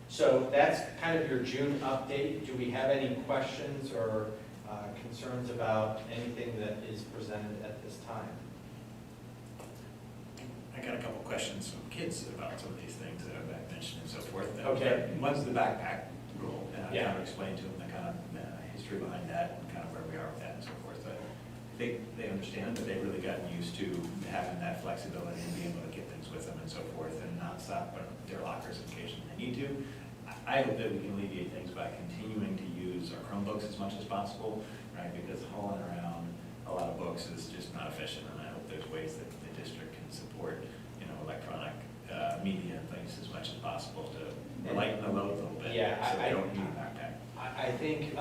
So that's kind of your June update. Do we have any questions or concerns about anything that is presented at this time? I got a couple questions from kids about some of these things that I've mentioned and so forth. Okay. One's the backpack rule, and I Yeah. kind of explained to them the kind of history behind that and kind of where we are with that and so forth. But I think they understand that they've really gotten used to having that flexibility and being able to get things with them and so forth and not stop their lockers in case they need to. I hope that we can alleviate things by continuing to use our Chromebooks as much as possible, right? Because hauling around a lot of books is just not efficient, and I hope there's ways that the district can support, electronic media and things as much as possible to lighten the load a little bit. Yeah, so they don't need a backpack. I think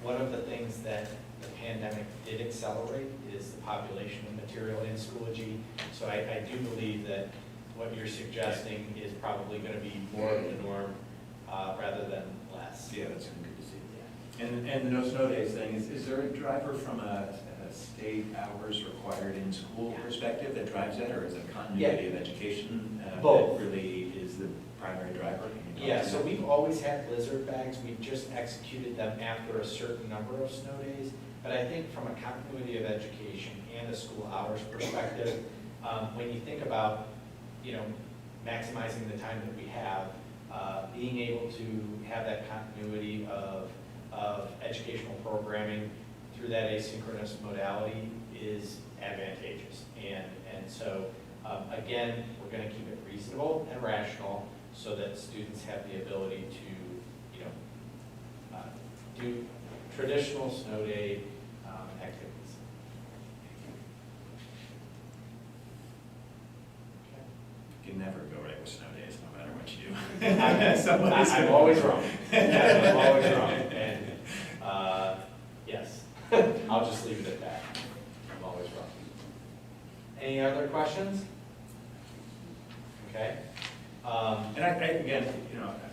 one of the things that the pandemic did accelerate is the population of material in Schoology. So I do believe that what you're suggesting is probably going to be more of the norm rather than less. Yeah, that's good to see. Yeah. And the no snow days thing, is there a driver from a state hours required in school perspective that drives that, or is it continuity of education Both. that really is the primary driver? Yeah, so we've always had blizzard bags. We've just executed them after a certain number of snow days. But I think from a continuity of education and a school hours perspective, when you think about, maximizing the time that we have, being able to have that continuity of educational programming through that asynchronous modality is advantageous. And so, again, we're going to keep it reasonable and rational so that students have the ability to, do traditional snow day activities. You can never go right with snow days, no matter what you do. I'm always wrong. Yeah, I'm always wrong. And yes, I'll just leave it at that. I'm always wrong. Any other questions? Okay. And I again,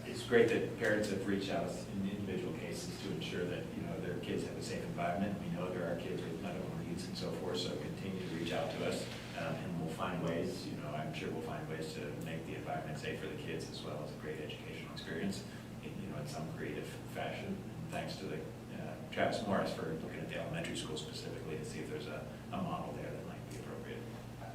it's great that parents have reached out in individual cases to ensure that, their kids have a safe environment. We know there are kids with medical needs and so forth, so continue to reach out to us, and we'll find ways, I'm sure we'll find ways to make the environment safe for the kids as well as a great educational experience, in some creative fashion. And thanks to Travis Morris for looking at the elementary school specifically to see if there's a model there that might be appropriate.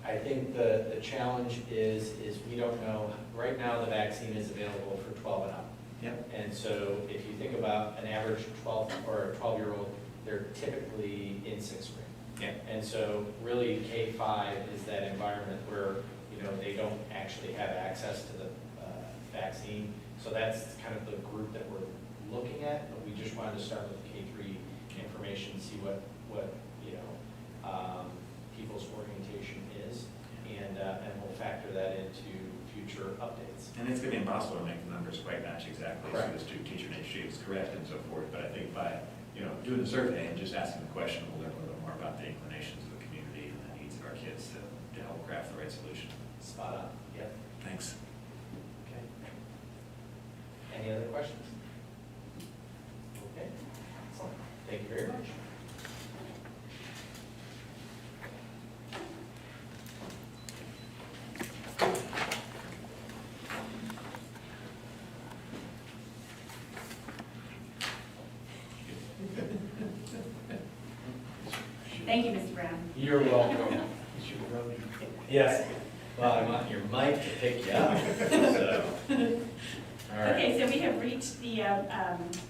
I think the challenge is we don't know. Right now, the vaccine is available for 12 and up. Yep. And so if you think about an average 12 or a 12-year-old, they're typically in 6th grade. Yeah. And so really K-5 is that environment where, they don't actually have access to the vaccine. So that's kind of the group that we're looking at, but we just wanted to start with K-3 information, see what people's orientation is, and we'll factor that into future updates. And it's going to be impossible to make the numbers quite match exactly. Correct. So the student teacher ratio is correct and so forth. But I think by doing the survey and just asking the question, we'll learn a little bit more about the inclinations of the community and the needs of our kids to help craft the right solution. Spot on. Yep. Thanks. Okay. Any other questions? Okay. Excellent. Thank you very much. Thank you, Mr. Brown. You're welcome. Yes, well, I want your mic to pick you up, so. All right. Okay, so we have reached the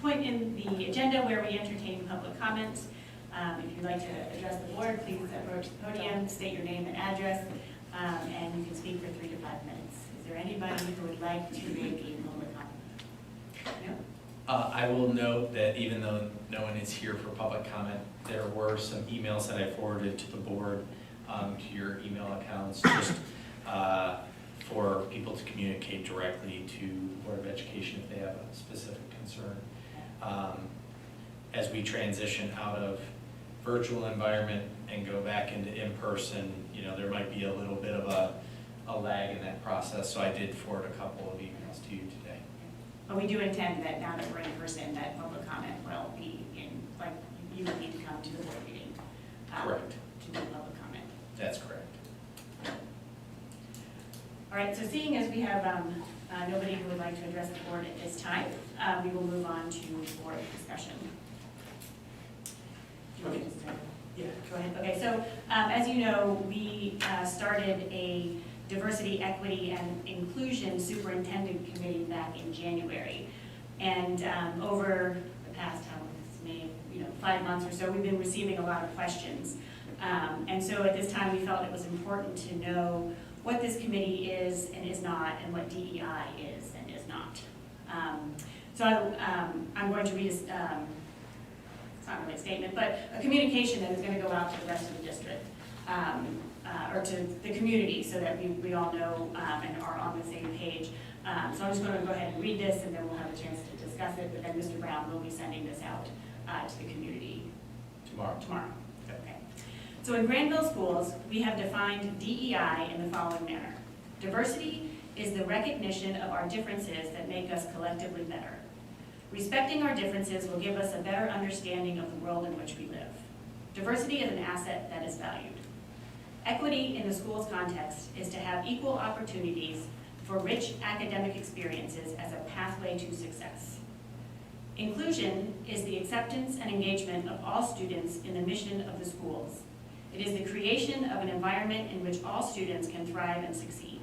point in the agenda where we entertain public comments. If you'd like to address the board, please approach the podium, state your name and address, and you can speak for 3 to 5 minutes. Is there anybody who would like to make a public comment? No? I will note that even though no one is here for public comment, there were some emails that I forwarded to the board, to your email accounts, just for people to communicate directly to the Board of Education if they have a specific concern. As we transition out of virtual environment and go back into in-person, you know, there might be a little bit of a lag in that process, so I did forward a couple of emails to you today. But we do intend that now that we're in person, that public comment will be in, like, you would need to come to the board meeting. Correct. To do public comment. That's correct. All right, so seeing as we have nobody who would like to address the board at this time, we will move on to board discussion. Do you want me to start? Yeah. Go ahead. Okay, so as you know, we started a diversity, equity, and inclusion superintendent committee back in January. And over the past, maybe 5 months or so, we've been receiving a lot of questions. And so at this time, we felt it was important to know what this committee is and is not, and what DEI is and is not. So I'm going to read it's not really a statement, but a communication that is going to go out to the rest of the district, or to the community, so that we all know and are on the same page. So I'm just going to go ahead and read this, and then we'll have a chance to discuss it, but then Mr. Brown will be sending this out to the community Tomorrow. Okay. So in Granville schools, we have defined DEI in the following manner. Diversity is the recognition of our differences that make us collectively better. Respecting our differences will give us a better understanding of the world in which we live. Diversity is an asset that is valued. Equity in the school's context is to have equal opportunities for rich academic experiences as a pathway to success. Inclusion is the acceptance and engagement of all students in the mission of the schools. It is the creation of an environment in which all students can thrive and succeed.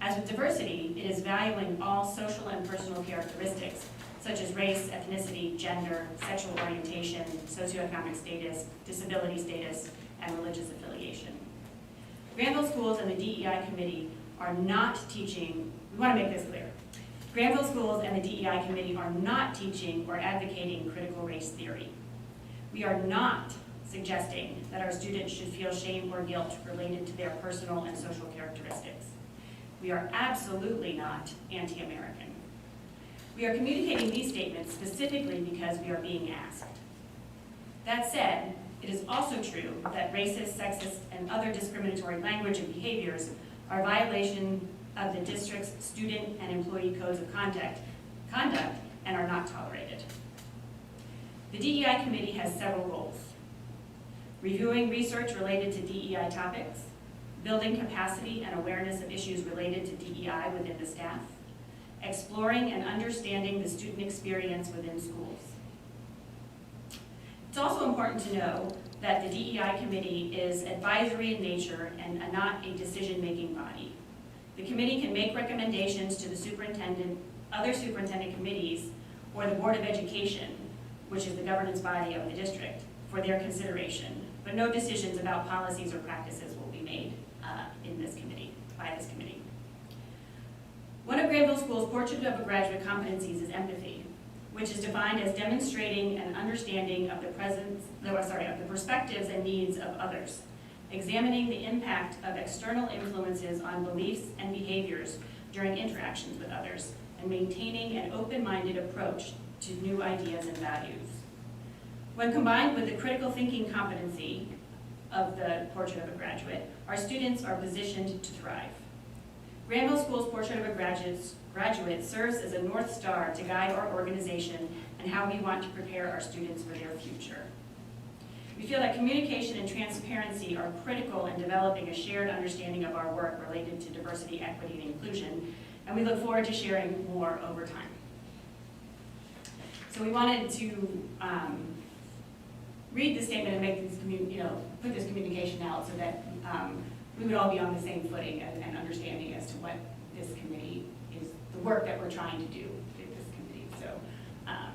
As with diversity, it is valuing all social and personal characteristics, such as race, ethnicity, gender, sexual orientation, socioeconomic status, disability status, and religious affiliation. Granville Schools and the DEI Committee are not teaching, we want to make this clear, Granville Schools and the DEI Committee are not teaching or advocating critical race theory. We are not suggesting that our students should feel shame or guilt related to their personal and social characteristics. We are absolutely not anti-American. We are communicating these statements specifically because we are being asked. That said, it is also true that racist, sexist, and other discriminatory language and behaviors are a violation of the district's student and employee codes of conduct and are not tolerated. The DEI Committee has several goals: reviewing research related to DEI topics, building capacity and awareness of issues related to DEI within the staff, exploring and understanding the student experience within schools. It's also important to know that the DEI Committee is advisory in nature and not a decision-making body. The committee can make recommendations to the superintendent, other superintendent committees, or the Board of Education, which is the governance body of the district, for their consideration, but no decisions about policies or practices will be made in this committee, by this committee. One of Granville School's Portrait of a Graduate competencies is empathy, which is defined as demonstrating an understanding of the perspectives and needs of others, examining the impact of external influences on beliefs and behaviors during interactions with others, and maintaining an open-minded approach to new ideas and values. When combined with the critical thinking competency of the Portrait of a Graduate, our students are positioned to thrive. Granville School's Portrait of a Graduate serves as a North Star to guide our organization and how we want to prepare our students for their future. We feel that communication and transparency are critical in developing a shared understanding of our work related to diversity, equity, and inclusion, and we look forward to sharing more over time. So we wanted to read the statement and make this put this communication out so that we would all be on the same footing and understanding as to what this committee is, the work that we're trying to do with this committee. So I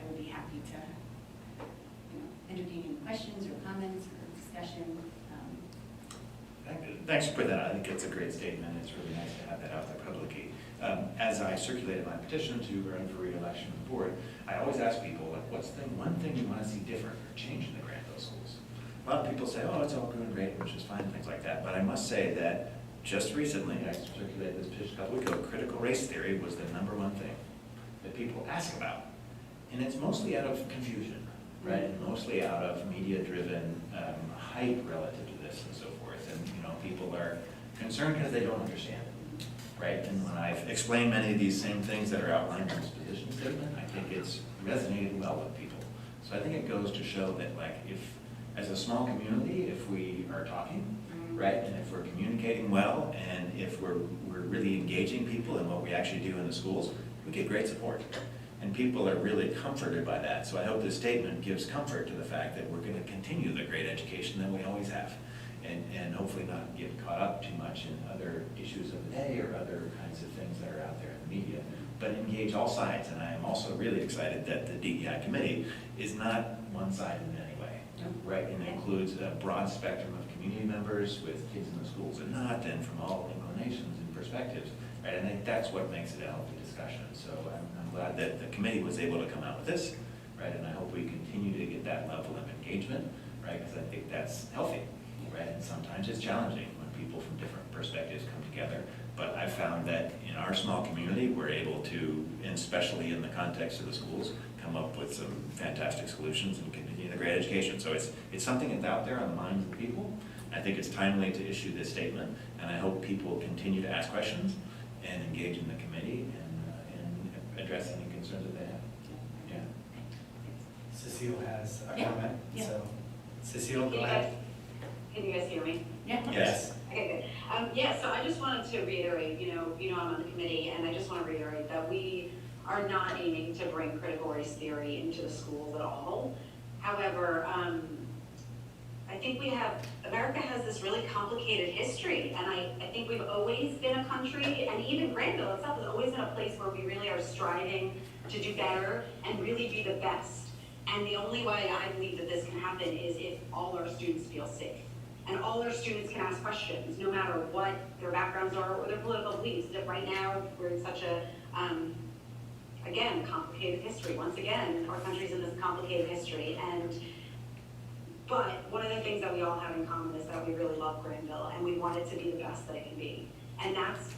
would be happy to entertain any questions or comments or discussion. Thanks for putting that out. I think it's a great statement. It's really nice to have that out there publicly. As I circulated my petition to run for re-election on the board, I always ask people, like, what's the one thing you want to see different or change in the Granville schools? A lot of people say, oh, it's all going great, which is fine, things like that. But I must say that just recently, I circulated this petition a couple weeks ago, critical race theory was the #1 thing that people ask about. And it's mostly out of confusion, right? And mostly out of media-driven hype relative to this and so forth. And, people are concerned because they don't understand it, right? And when I've explained many of these same things that are outlined in this position statement, I think it's resonated well with people. So I think it goes to show that, like, if, as a small community, if we are talking, right, and if we're communicating well, and if we're really engaging people in what we actually do in the schools, we get great support. And people are really comforted by that. So I hope this statement gives comfort to the fact that we're going to continue the great education that we always have. And hopefully not get caught up too much in other issues of the day or other kinds of things that are out there in the media, but engage all sides. And I am also really excited that the DEI committee is not one-sided in any way, right? And includes a broad spectrum of community members with kids in the schools and not, and from all inclinations and perspectives, right? And I think that's what makes it a healthy discussion. So I'm glad that the committee was able to come out with this, right? And I hope we continue to get that level of engagement, right? Because I think that's healthy. Right? And sometimes it's challenging when people from different perspectives come together. But I've found that in our small community, we're able to, and especially in the context of the schools, come up with some fantastic solutions and continue the great education. So it's something that's out there on the minds of people. I think it's timely to issue this statement, and I hope people continue to ask questions and engage in the committee and address any concerns that they have. Yeah. Cecile has a Yeah. comment, Yeah. so Cecile, go ahead. Can you guys hear me? Yeah. Yes. Okay, good. Yeah, so I just wanted to reiterate, I'm on the committee, and I just want to reiterate that we are not aiming to bring critical race theory into the schools at all. However, I think America has this really complicated history, and I think we've always been a country, and even Granville itself has always been a place where we really are striving to do better and really be the best. And the only way I believe that this can happen is if all our students feel safe. And all our students can ask questions, no matter what their backgrounds are or their political beliefs. That right now, we're in such a, again, complicated history. Once again, our country's in this complicated history. But one of the things that we all have in common is that we really love Granville, and we want it to be the best that it can be. And that's,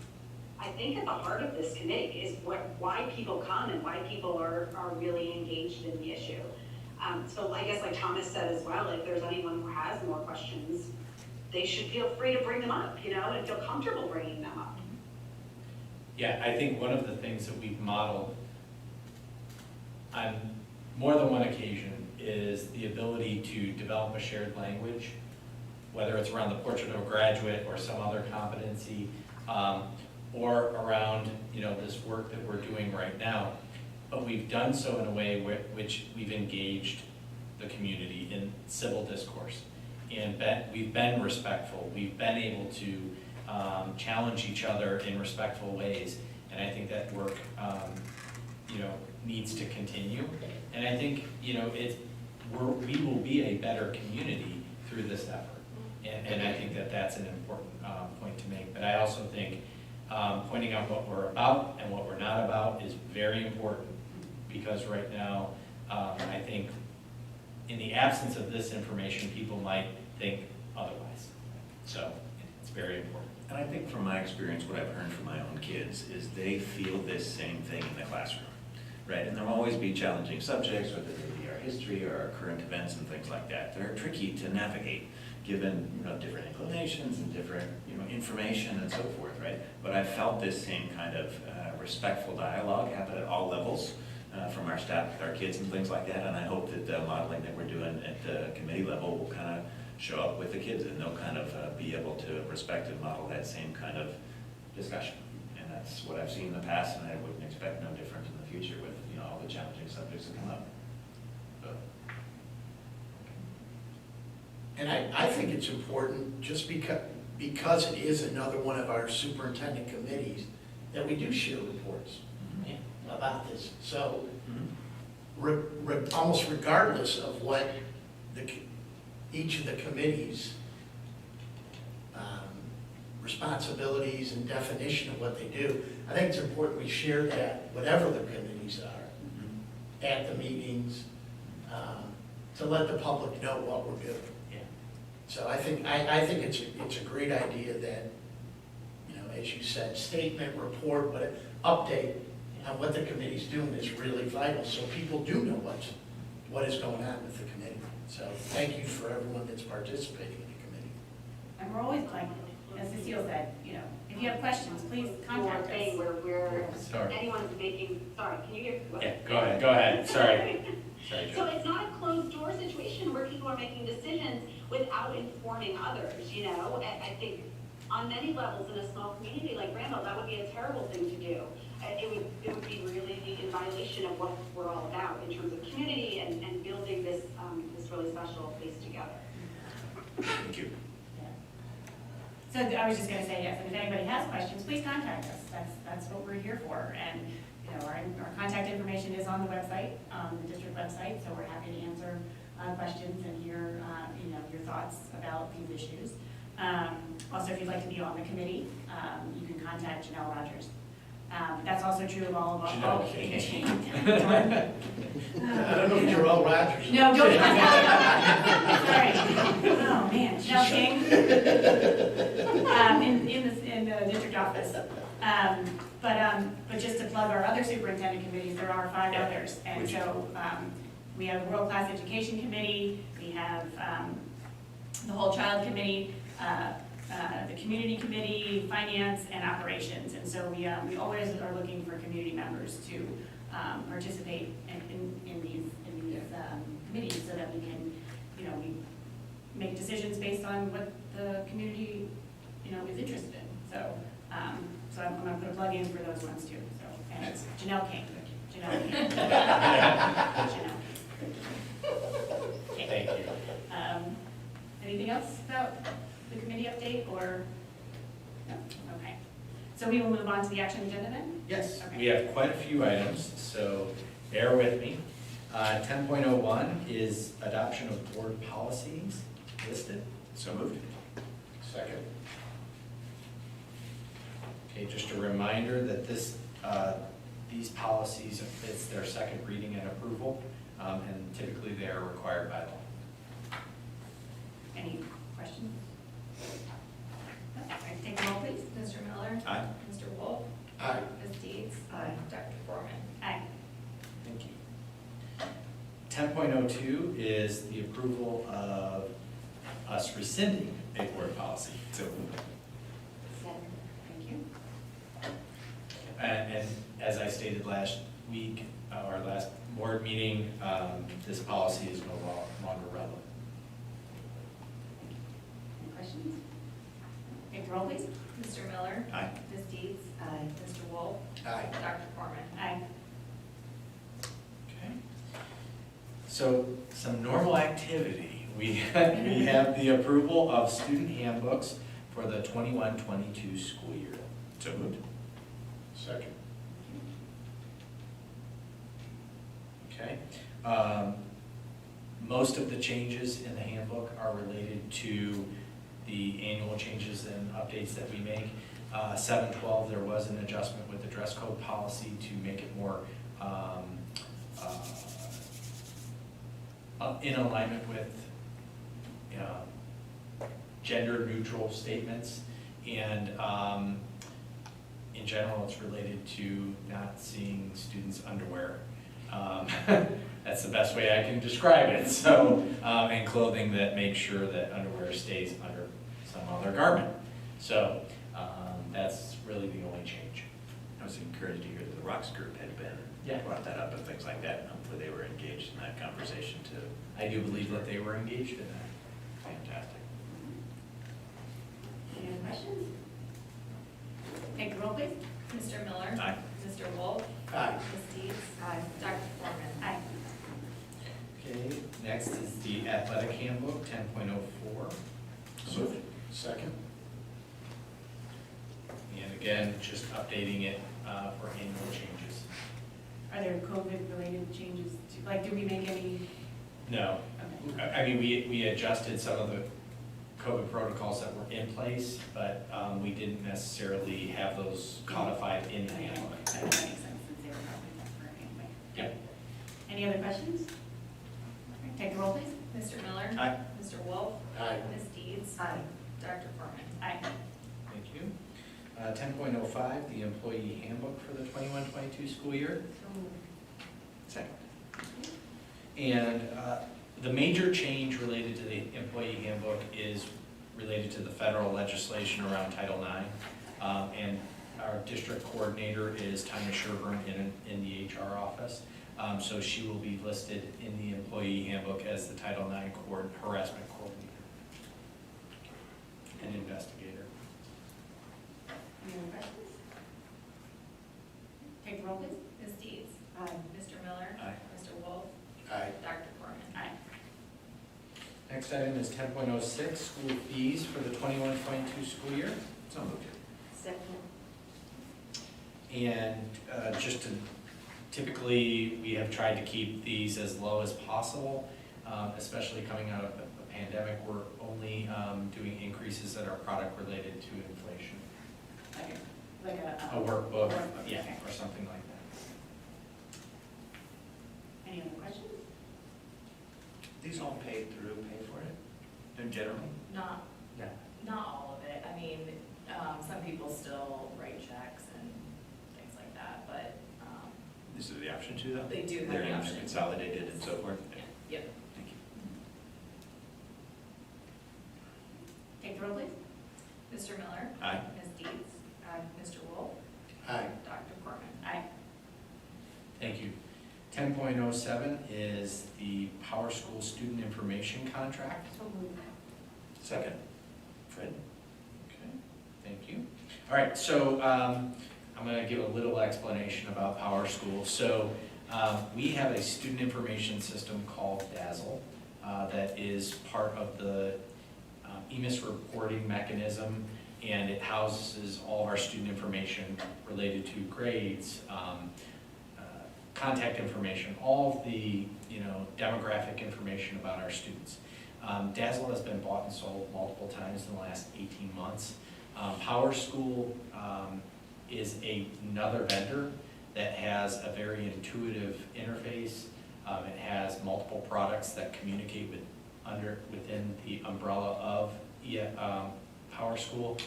I think, at the heart of this committee, is why people come and why people are really engaged in the issue. So I guess, like Thomas said as well, if there's anyone who has more questions, they should feel free to bring them up, and feel comfortable bringing them up. Yeah, I think one of the things that we've modeled on more than one occasion is the ability to develop a shared language, whether it's around the portrait of a graduate or some other competency, or around, this work that we're doing right now. But we've done so in a way which we've engaged the community in civil discourse. And we've been respectful. We've been able to challenge each other in respectful ways. And I think that work, needs to continue. And I think, we will be a better community through this effort. And I think that that's an important point to make. But I also think pointing out what we're about and what we're not about is very important, because right now, I think in the absence of this information, people might think otherwise. So it's very important. And I think from my experience, what I've heard from my own kids is they feel this same thing in the classroom, right? And there'll always be challenging subjects, whether they be our history or our current events and things like that. They're tricky to navigate, given different inclinations and different information and so forth, right? But I felt this same kind of respectful dialogue happen at all levels from our staff with our kids and things like that. And I hope that the modeling that we're doing at the committee level will kind of show up with the kids, and they'll kind of be able to respect and model that same kind of discussion. And that's what I've seen in the past, and I wouldn't expect no different in the future with all the challenging subjects that come up. So. And I think it's important, just because it is another one of our superintendent committees, that we do share reports about this. So, almost regardless of what each of the committees' responsibilities and definition of what they do, I think it's important we share that, whatever the committees are, at the meetings, to let the public know what we're doing. Yeah. So I think it's a great idea that, you know, as you said, statement, report, but an update on what the committee's doing is really vital, so people do know what is going on with the committee. So thank you for everyone that's participating in the committee. And we're always like, as Cecile said, you know, if you have questions, please contact us. Thing where Sorry. anyone's making, sorry, can you hear? Yeah, go ahead, sorry. Sorry, So Joe. it's not a closed door situation where people are making decisions without informing others, you know? I think on many levels in a small community like Granville, that would be a terrible thing to do. It would be really in violation of what we're all about in terms of community and building this really special place together. Thank you. So I was just gonna say, yes, and if anybody has questions, please contact us. That's what we're here for. And, you know, our contact information is on the website, the district website, so we're happy to answer questions and hear, you know, your thoughts about these issues. Also, if you'd like to be on the committee, you can contact Janelle Rogers. That's also true of all of our. Janelle King. I don't know if Joel Rogers. No, don't. Sorry. Oh, man. Janelle King. In the district office. But just to plug our other superintendent committees, there are 5 others. And so we have the World Class Education Committee, we have the Whole Child Committee, the Community Committee, Finance, and Operations. And so we always are looking for community members to participate in these committees so that we can, you know, we make decisions based on what the community, you know, is interested in. So, so I'm going to put a plug in for those ones too. So, and it's Janelle King. Janelle King. Janelle. Okay. Thank you. Anything else about the committee update or? No? Okay. So we will move on to the action agenda then? Yes, Okay. we have quite a few items, so bear with me. 10.01 is adoption of board policies listed. So moved. Second. Okay, just a reminder that these policies, it's their second reading and approval, and typically they are required by law. Any questions? No? All right, take a roll, please. Mr. Miller? Aye. Mr. Wolf? Aye. Ms. Deeds? Aye. Dr. Foreman? Aye. Thank you. 10.02 is the approval of us rescinding a board policy. So moved. Thank you. And as I stated last week, our last board meeting, this policy is no longer relevant. Any questions? Take the roll, please. Mr. Miller? Aye. Ms. Deeds? Aye. Mr. Wolf? Aye. Dr. Foreman? Aye. Okay. So some normal activity. We have the approval of student handbooks for the 21-22 school year. So moved. Second. Okay. Most of the changes in the handbook are related to the annual changes and updates that we make. 7.12, there was an adjustment with the dress code policy to make it more in alignment with gender-neutral statements. And in general, it's related to not seeing students' underwear. That's the best way I can describe it. So, and clothing that makes sure that underwear stays under some other garment. So, that's really the only change. I was encouraged to hear that the Rocks group had been, Yeah. brought that up and things like that, and hopefully they were engaged in that conversation too. I do believe that they were engaged in that. Fantastic. Any other questions? Take the roll, please. Mr. Miller? Aye. Mr. Wolf? Aye. Ms. Deeds? Aye. Dr. Foreman? Aye. Okay, next is the athletic handbook, 10.04. Moved. Second. And again, just updating it for annual changes. Are there COVID-related changes? Like, do we make any? No, Okay. I mean, we adjusted some of the COVID protocols that were in place, but we didn't necessarily have those codified in the handbook. That makes sense, since they were probably not for anyway. Yep. Any other questions? Okay, take the roll, please. Mr. Miller? Aye. Mr. Wolf? Aye. Ms. Deeds? Aye. Dr. Foreman? Aye. Thank you. 10.05, the employee handbook for the 21-22 school year. Second. And the major change related to the employee handbook is related to the federal legislation around Title IX. And our district coordinator is Tanya Sherburne in the HR office. So she will be listed in the employee handbook as the Title IX harassment coordinator and investigator. Any other questions? Take the roll, please. Ms. Deeds? Aye. Mr. Miller? Aye. Mr. Wolf? Aye. Dr. Foreman? Aye. Next item is 10.06, school fees for the 21-22 school year. So moved. Second. And just to, typically, we have tried to keep these as low as possible, especially coming out of the pandemic. We're only doing increases that are product related to inflation. Like A workbook, yeah, okay. or something like that. Any other questions? These all paid through, pay for it, in general? Not, Yeah. not all of it. I mean, some people still write checks and things like that, but, This is the option too, though? they do have They're the option. consolidated and so forth? Yep. Thank you. Take the roll, please. Mr. Miller? Aye. Ms. Deeds? Mr. Wolf? Aye. Dr. Foreman? Aye. Thank you. 10.07 is the Power School Student Information Contract. So moved. Second. Fred? Okay, thank you. All right, so I'm going to give a little explanation about Power School. So we have a student information system called Dazzle that is part of the EMIS reporting mechanism, and it houses all of our student information related to grades, contact information, all of the demographic information about our students. Dazzle has been bought and sold multiple times in the last 18 months. Power School is another vendor that has a very intuitive interface. It has multiple products that communicate within the umbrella of Power School.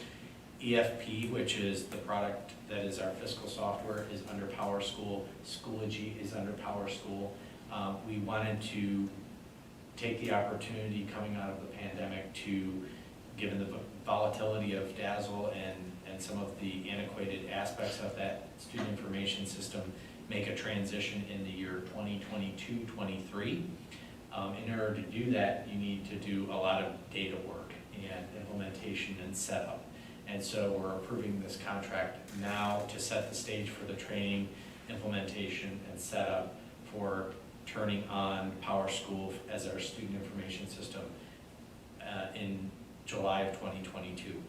EFP, which is the product that is our fiscal software, is under Power School. Schoology is under Power School. We wanted to take the opportunity coming out of the pandemic to, given the volatility of Dazzle and some of the antiquated aspects of that student information system, make a transition in the year 2022-23. In order to do that, you need to do a lot of data work and implementation and setup. And so we're approving this contract now to set the stage for the training, implementation, and setup for turning on Power School as our student information system in July of 2022.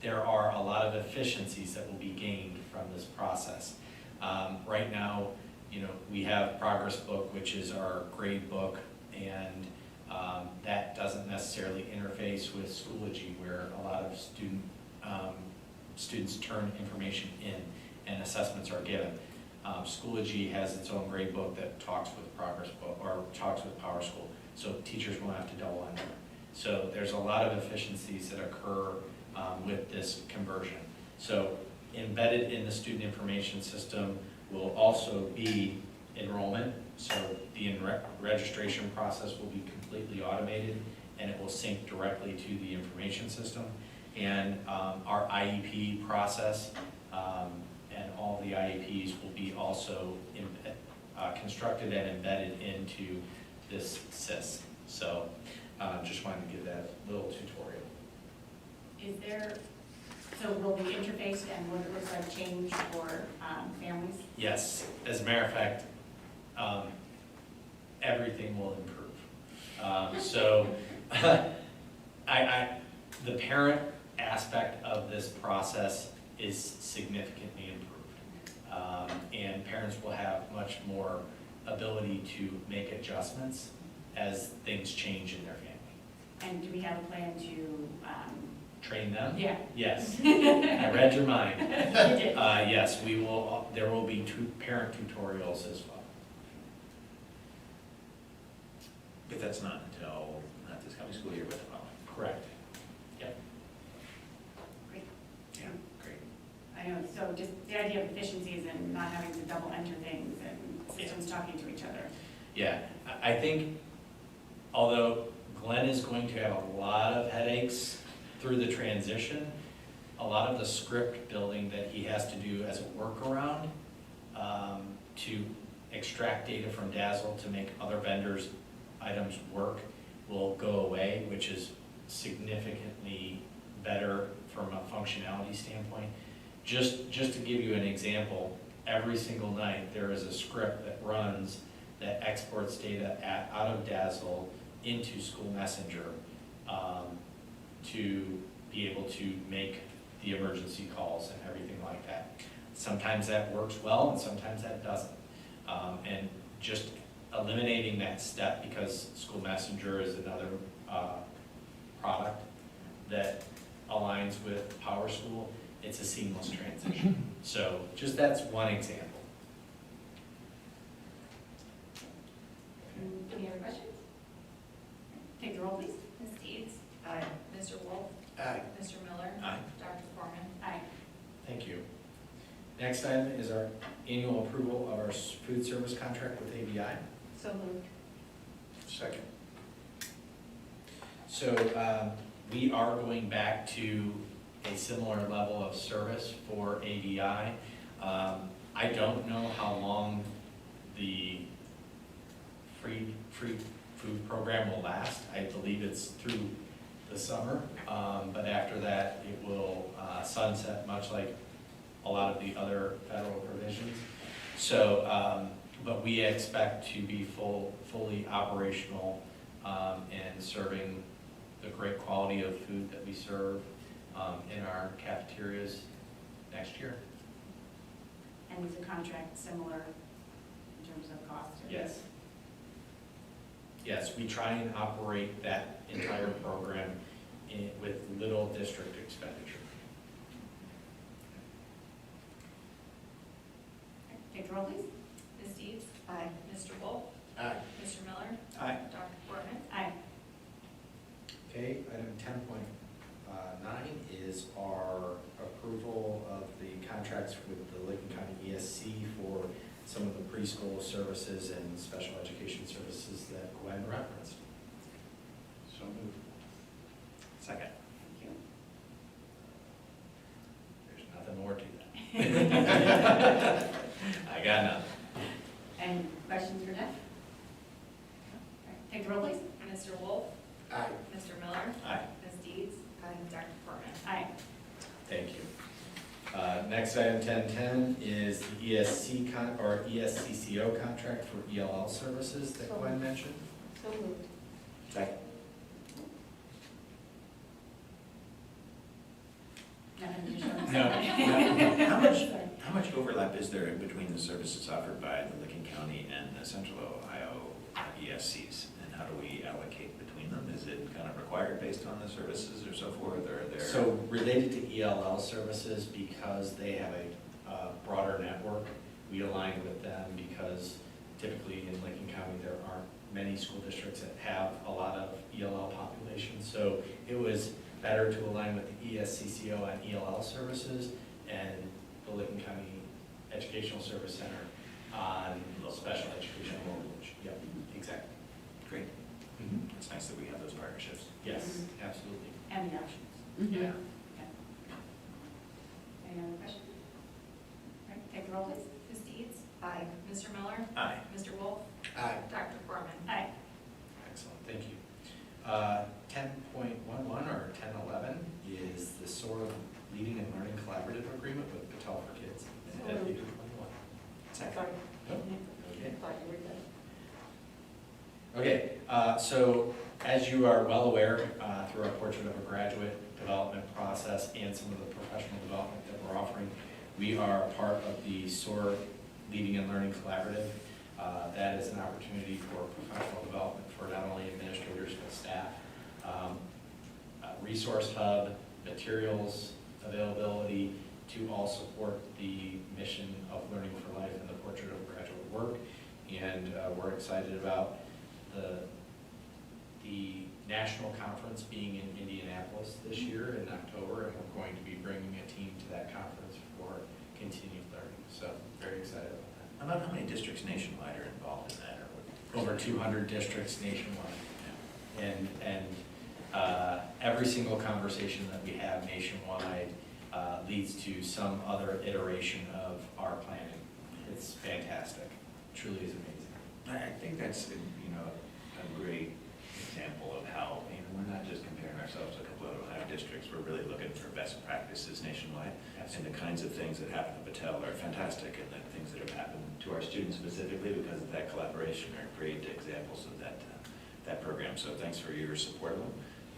There are a lot of efficiencies that will be gained from this process. Right now, we have Progress Book, which is our grade book, and that doesn't necessarily interface with Schoology, where a lot of students turn information in and assessments are given. Schoology has its own grade book that talks with Progress Book, or talks with Power School, so teachers won't have to double enter. So there's a lot of efficiencies that occur with this conversion. So embedded in the student information system will also be enrollment. So the registration process will be completely automated, and it will sync directly to the information system. And our IEP process and all the IEPs will be also constructed and embedded into this SIS. So just wanted to give that little tutorial. Is there, so will the interface and what it looks like change for families? Yes, as a matter of fact, everything will improve. So the parent aspect of this process is significantly improved. And parents will have much more ability to make adjustments as things change in their family. And do we have a plan to, Train them? Yeah. Yes. I read your mind. You did. Yes, we will, there will be parent tutorials as well. But that's not until, not this coming school year, but the following. Correct. Yep. Great. Yeah, great. I know, so just the idea of efficiencies and not having to double enter things and systems talking to each other. Yeah, I think, although Glenn is going to have a lot of headaches through the transition, a lot of the script building that he has to do as a workaround to extract data from Dazzle to make other vendors' items work will go away, which is significantly better from a functionality standpoint. Just to give you an example, every single night there is a script that runs that exports data out of Dazzle into School Messenger to be able to make the emergency calls and everything like that. Sometimes that works well and sometimes that doesn't. And just eliminating that step, because School Messenger is another product that aligns with PowerSchool, it's a seamless transition. So just that's one example. Any other questions? Take the roll, please. Ms. Deeds? Aye. Mr. Wolf? Aye. Mr. Miller? Aye. Dr. Foreman? Aye. Thank you. Next item is our annual approval of our food service contract with ABI. So moved. Second. So we are going back to a similar level of service for ABI. I don't know how long the free food program will last. I believe it's through the summer, but after that it will sunset, much like a lot of the other federal provisions. So, but we expect to be fully operational and serving the great quality of food that we serve in our cafeterias next year. And is the contract similar in terms of cost? Yes. Yes, we try and operate that entire program with little district expenditure. Take the roll, please. Ms. Deeds? Aye. Mr. Wolf? Aye. Mr. Miller? Aye. Dr. Foreman? Aye. Okay, item 10.9 is our approval of the contracts with the Lincoln County ESC for some of the preschool services and special education services that Gwen referenced. So moved. Second. Thank you. There's nothing more to that. I got nothing. And questions for Jeff? All right, take the roll, please. Mr. Wolf? Aye. Mr. Miller? Aye. Ms. Deeds? Dr. Foreman? Aye. Thank you. Next item 10.10 is the ESC or ESCCO contract for ELL services that Gwen mentioned. So moved. Second. Nothing additional? No. How much overlap is there in between the services offered by the Lincoln County and the Central Ohio ESCs? And how do we allocate between them? Is it kind of required based on the services or so forth, or are there? So related to ELL services, because they have a broader network, we align with them because typically in Lincoln County, there aren't many school districts that have a lot of ELL population. So it was better to align with the ESCCO on ELL services and the Lincoln County Educational Service Center on special education. Yep, exactly. Great. It's nice that we have those partnerships. Yes, absolutely. And the options. Yeah. Any other questions? All right, take the roll, please. Ms. Deeds? Aye. Mr. Miller? Aye. Mr. Wolf? Aye. Dr. Foreman? Aye. Excellent, thank you. 10.11 or 10.11 is the SOAR Leading and Learning Collaborative Agreement with Patel for Kids. So moved. Second. Sorry. Nope. Okay. Thought you were done. Okay, so as you are well aware, through our Portrait of a Graduate development process and some of the professional development that we're offering, we are a part of the SOAR Leading and Learning Collaborative. That is an opportunity for professional development for not only administrators but staff. A resource hub, materials availability to all support the mission of Learning for Life and the Portrait of a Graduate work. And we're excited about the national conference being in Indianapolis this year in October, and we're going to be bringing a team to that conference for continued learning. So very excited about that. About how many districts nationwide are involved in that? Or Over 200 districts nationwide. And every single conversation that we have nationwide leads to some other iteration of our planning. It's fantastic. Truly is amazing. I think that's, a great example of how, we're not just comparing ourselves to a couple of Ohio districts, we're really looking for best practices nationwide. And the kinds of things that happen at Battelle are fantastic, and the things that have happened to our students specifically because of that collaboration are great examples of that program. So thanks for your support of them,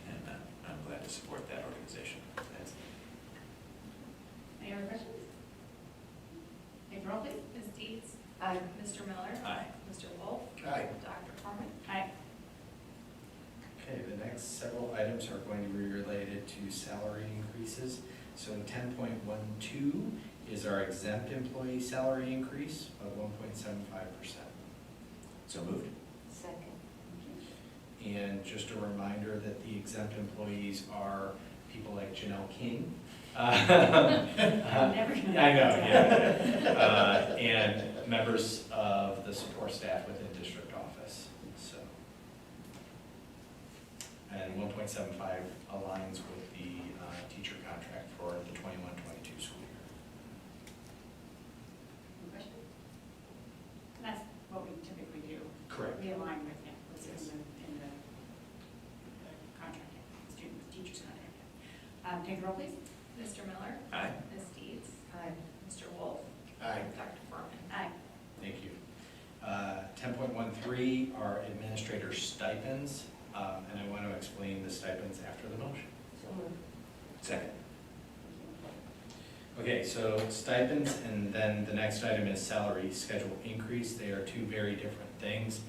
and I'm glad to support that organization. Thanks. Any other questions? Take the roll, please. Ms. Deeds? Aye. Mr. Miller? Aye. Mr. Wolf? Aye. Dr. Foreman? Aye. Okay, the next several items are going to be related to salary increases. So 10.12 is our exempt employee salary increase of 1.75%. So moved. Second. And just a reminder that the exempt employees are people like Janelle King. Never gonna I know, yeah. And members of the support staff within district office, so. And 1.75 aligns with the teacher contract for the 21-22 school year. Any questions? That's what we typically do. Correct. We align with, what's Yes. in the contract, student, teacher's contract. Take the roll, please. Mr. Miller? Aye. Ms. Deeds? Aye. Mr. Wolf? Aye. Dr. Foreman? Aye. Thank you. 10.13 are administrator stipends, and I want to explain the stipends after the motion. So moved. Second. Okay, so stipends, and then the next item is salary schedule increase. They are two very different things.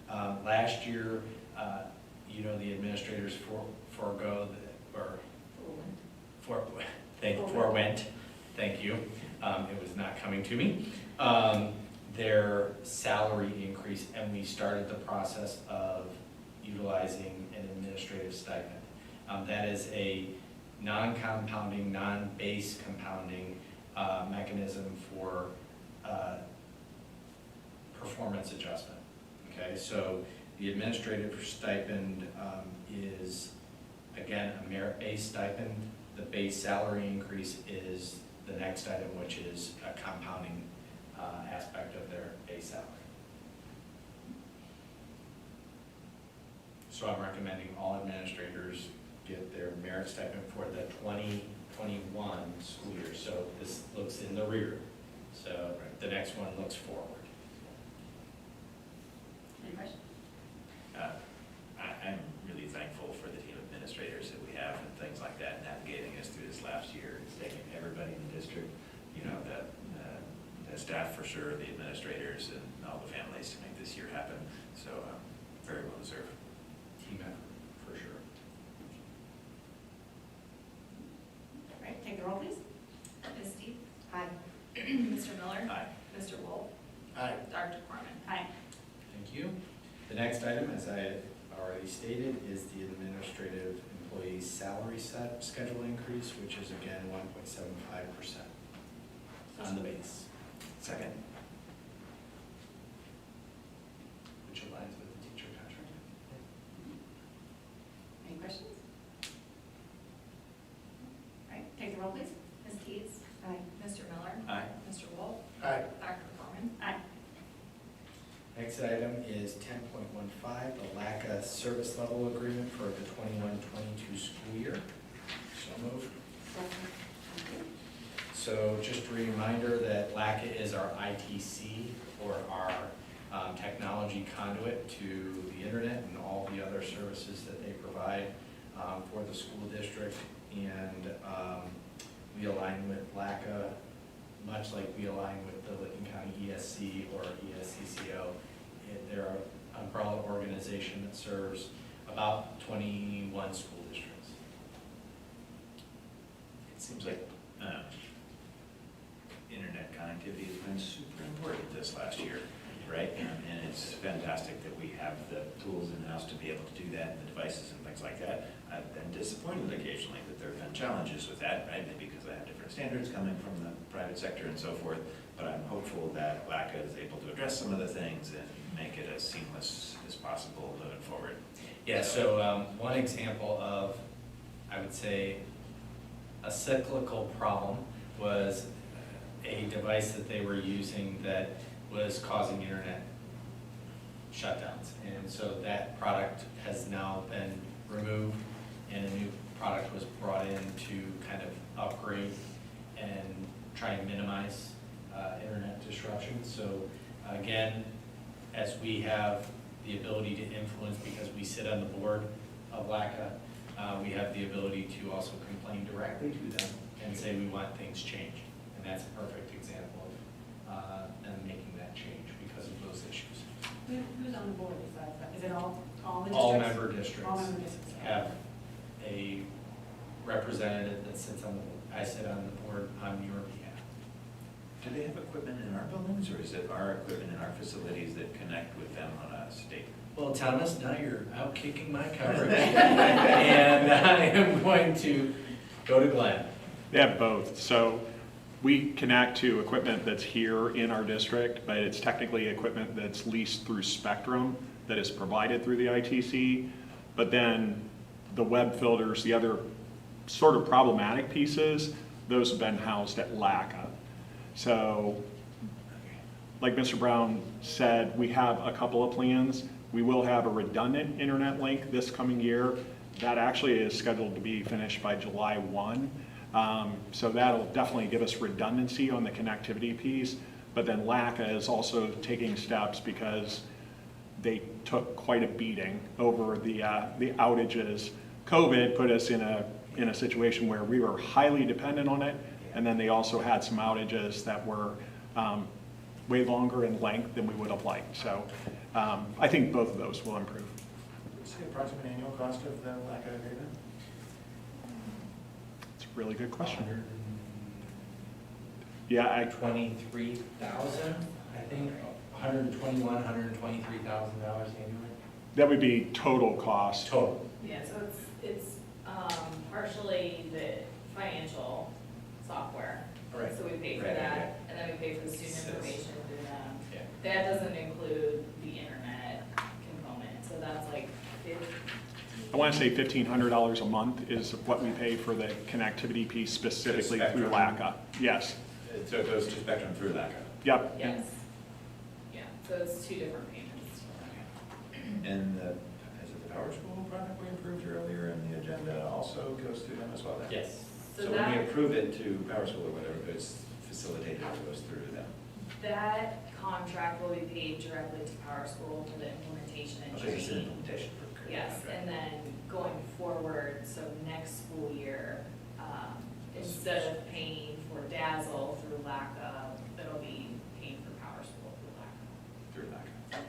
Last year, the administrators forego, forewent, thank you, it was not coming to me, their salary increase, and we started the process of utilizing an administrative stipend. That is a non-compounding, non-base compounding mechanism for performance adjustment. Okay, so the administrative stipend is, again, a merit-based stipend. The base salary increase is the next item, which is a compounding aspect of their base salary. So I'm recommending all administrators get their merit stipend for the 2021 school year. So this looks in the rear. So the next one looks forward. Any questions? I'm really thankful for the team of administrators that we have and things like that, navigating us through this last year. It's taken everybody in the district, the staff for sure, the administrators, and all the families to make this year happen. So very well deserved. Team effort, for sure. All right, take the roll, please. Ms. Deeds? Aye. Mr. Miller? Aye. Mr. Wolf? Aye. Dr. Foreman? Aye. Thank you. The next item, as I had already stated, is the administrative employee salary schedule increase, which is again 1.75% on the base. Second. Which aligns with the teacher contract. Any questions? All right, take the roll, please. Ms. Deeds? Aye. Mr. Miller? Aye. Mr. Wolf? Aye. Dr. Foreman? Aye. Next item is 10.15, the LACA service level agreement for the 21-22 school year. So moved. Second. So just a reminder that LACA is our ITC, or our technology conduit to the internet and all the other services that they provide for the school district. And we align with LACA, much like we align with the Licking County ESC or ESCCO. They're an umbrella organization that serves about 21 school districts. It seems like internet connectivity has been super important this last year, right? And it's fantastic that we have the tools in-house to be able to do that, and the devices and things like that. I've been disappointed occasionally that there have been challenges with that, right? Maybe because I have different standards coming from the private sector and so forth, but I'm hopeful that LACA is able to address some of the things and make it as seamless as possible moving forward. Yeah, so one example of, I would say, a cyclical problem was a device that they were using that was causing internet shutdowns. And so that product has now been removed and a new product was brought in to kind of upgrade and try and minimize internet disruption. So again, as we have the ability to influence, because we sit on the board of LACA, we have the ability to also complain directly to them and say we want things changed. And that's a perfect example of them making that change because of those issues. Who's on the board besides that? Is it all the districts? All member districts All member districts. have a representative that sits on the board. I sit on the board on your behalf. Do they have equipment in our buildings, or is it our equipment in our facilities that connect with them on a state? Well, Thomas, now you're out kicking my coverage. And I am going to go to Glenn. They have both. So we connect to equipment that's here in our district, but it's technically equipment that's leased through Spectrum that is provided through the ITC. But then the web filters, the other sort of problematic pieces, those have been housed at LACA. So like Mr. Brown said, we have a couple of plans. We will have a redundant internet link this coming year. That actually is scheduled to be finished by July 1. So that'll definitely give us redundancy on the connectivity piece. But then LACA is also taking steps because they took quite a beating over the outages. COVID put us in a situation where we were highly dependent on it, and then they also had some outages that were way longer in length than we would have liked. So I think both of those will improve. What's the approximate annual cost of the LACA agreement? It's a really good question. Yeah, 23,000, I think, 121, $123,000 annually. That would be total cost. Total. Yeah, so it's partially the financial software. Right. So we pay for Right, that, right. and then we pay for the student Yes. information through them. Yeah. That doesn't include the internet component, so that's like I want to say $1,500 a month is what we pay for the connectivity piece specifically through LACA. Yes. So it goes to Spectrum through LACA? Yep. yes. Yeah, so it's two different payments. And is it the Power School product we approved earlier in the agenda also goes through them as well then? Yes. So when we approve it to Power School or whatever, it's facilitated, it goes through to them? That contract will be paid directly to Power School for the implementation and Okay, it's an training. implementation for. Yes, and then going forward, so next school year, instead of paying for Dazzle through LACA, it'll be paying for Power School through LACA. Through LACA.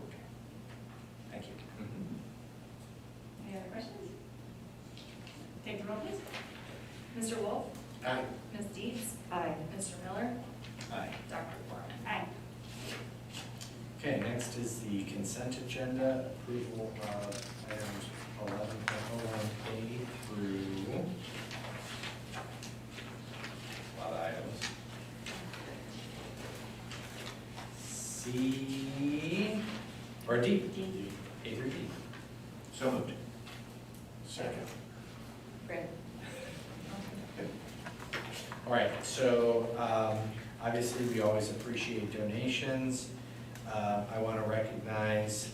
Okay. Thank you. Any other questions? Take the roll, please. Mr. Wolf? Aye. Ms. Dietz? Aye. Mr. Miller? Aye. Dr. Foreman? Aye. Okay, next is the consent agenda, approval of items 11.01A through, a lot of items. C, or D? A through D. So moved. Second. Great. All right, so obviously we always appreciate donations. I want to recognize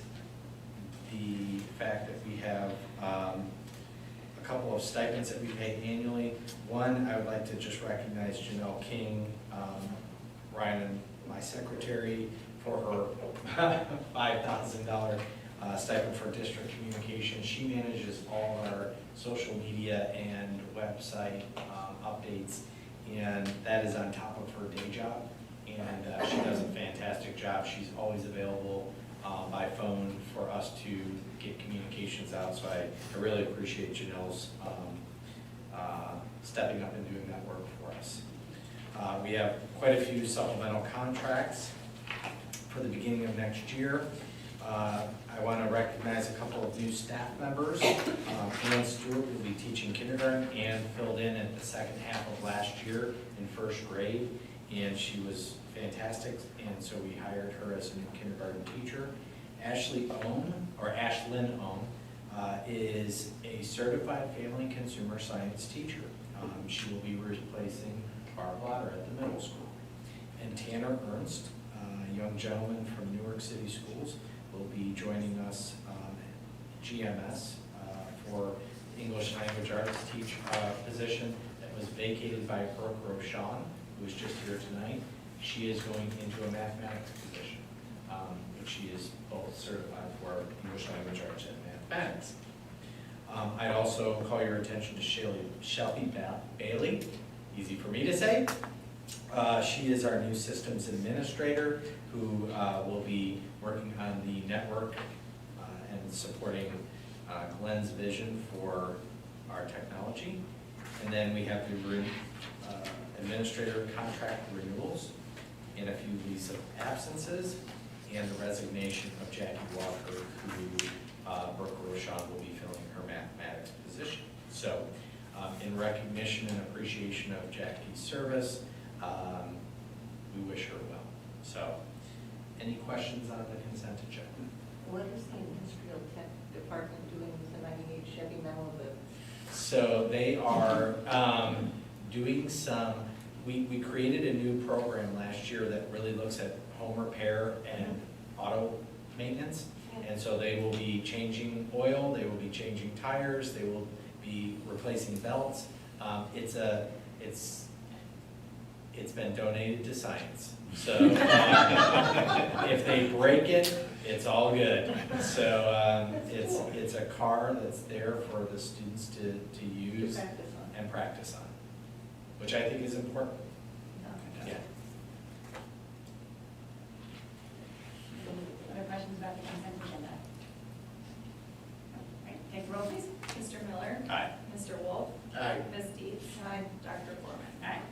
the fact that we have a couple of stipends that we pay annually. One, I would like to just recognize Janelle King, Ryan, my secretary, for her $5,000 stipend for district communication. She manages all of our social media and website updates, and that is on top of her day job. And she does a fantastic job. She's always available by phone for us to get communications out. So I really appreciate Janelle's stepping up and doing that work for us. We have quite a few supplemental contracts for the beginning of next year. I want to recognize a couple of new staff members. Ann Stewart will be teaching kindergarten and filled in at the second half of last year in first grade, and she was fantastic, and so we hired her as a new kindergarten teacher. Ashlyn Ohm is a certified family and consumer science teacher. She will be replacing Barb Lauder at the middle school. And Tanner Ernst, a young gentleman from Newark City Schools, will be joining us at GMS for English Language Arts position that was vacated by Brooke Roshan, who is just here tonight. She is going into a mathematics position, which she is both certified for English Language Arts and mathematics. I'd also call your attention to Shelby Bailey, easy for me to say. She is our new systems administrator who will be working on the network and supporting Glenn's vision for our technology. And then we have the administrator contract renewals and a few leaves of absences and the resignation of Jackie Walker, who Brooke Roshan will be filling her mathematics position. So in recognition and appreciation of Jackie's service, we wish her well. So any questions on the consent agenda? What is the industrial tech department doing with the 98 Chevy Malibu? So they are doing some, we created a new program last year that really looks at home repair and auto maintenance. And so they will be changing oil, they will be changing tires, they will be replacing belts. It's been donated to science. So if they break it, it's all good. So it's a car that's there for the students to use and practice on, which I think is important. Yeah. Other questions about the consent agenda? Right, take the roll, please. Mr. Miller? Aye. Mr. Wolf? Aye. Ms. Dietz? Aye. Dr. Foreman? Aye.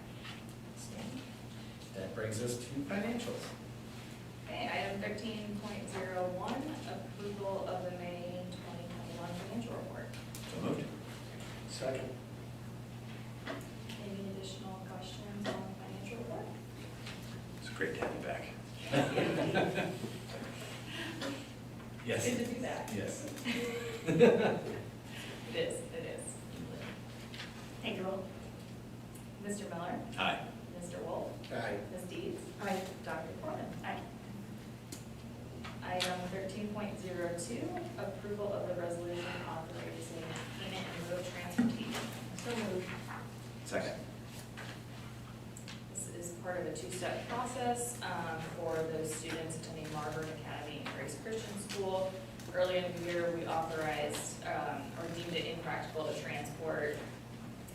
That brings us to financials. Okay, item 13.01, approval of the May 2021 financial report. So moved. Second. Any additional questions on the financial report? It's great to have you back. Yes. Good to do that. Yes. It is. Take the roll. Mr. Miller? Aye. Mr. Wolf? Aye. Ms. Dietz? Aye. Dr. Foreman? Aye. Item 13.02, approval of the resolution authorizing payment in lieu of transportation. So moved. Second. This is part of a two-step process for those students attending Marburn Academy and Grace Christian School. Early in the year, we authorized or deemed it impractical to transport,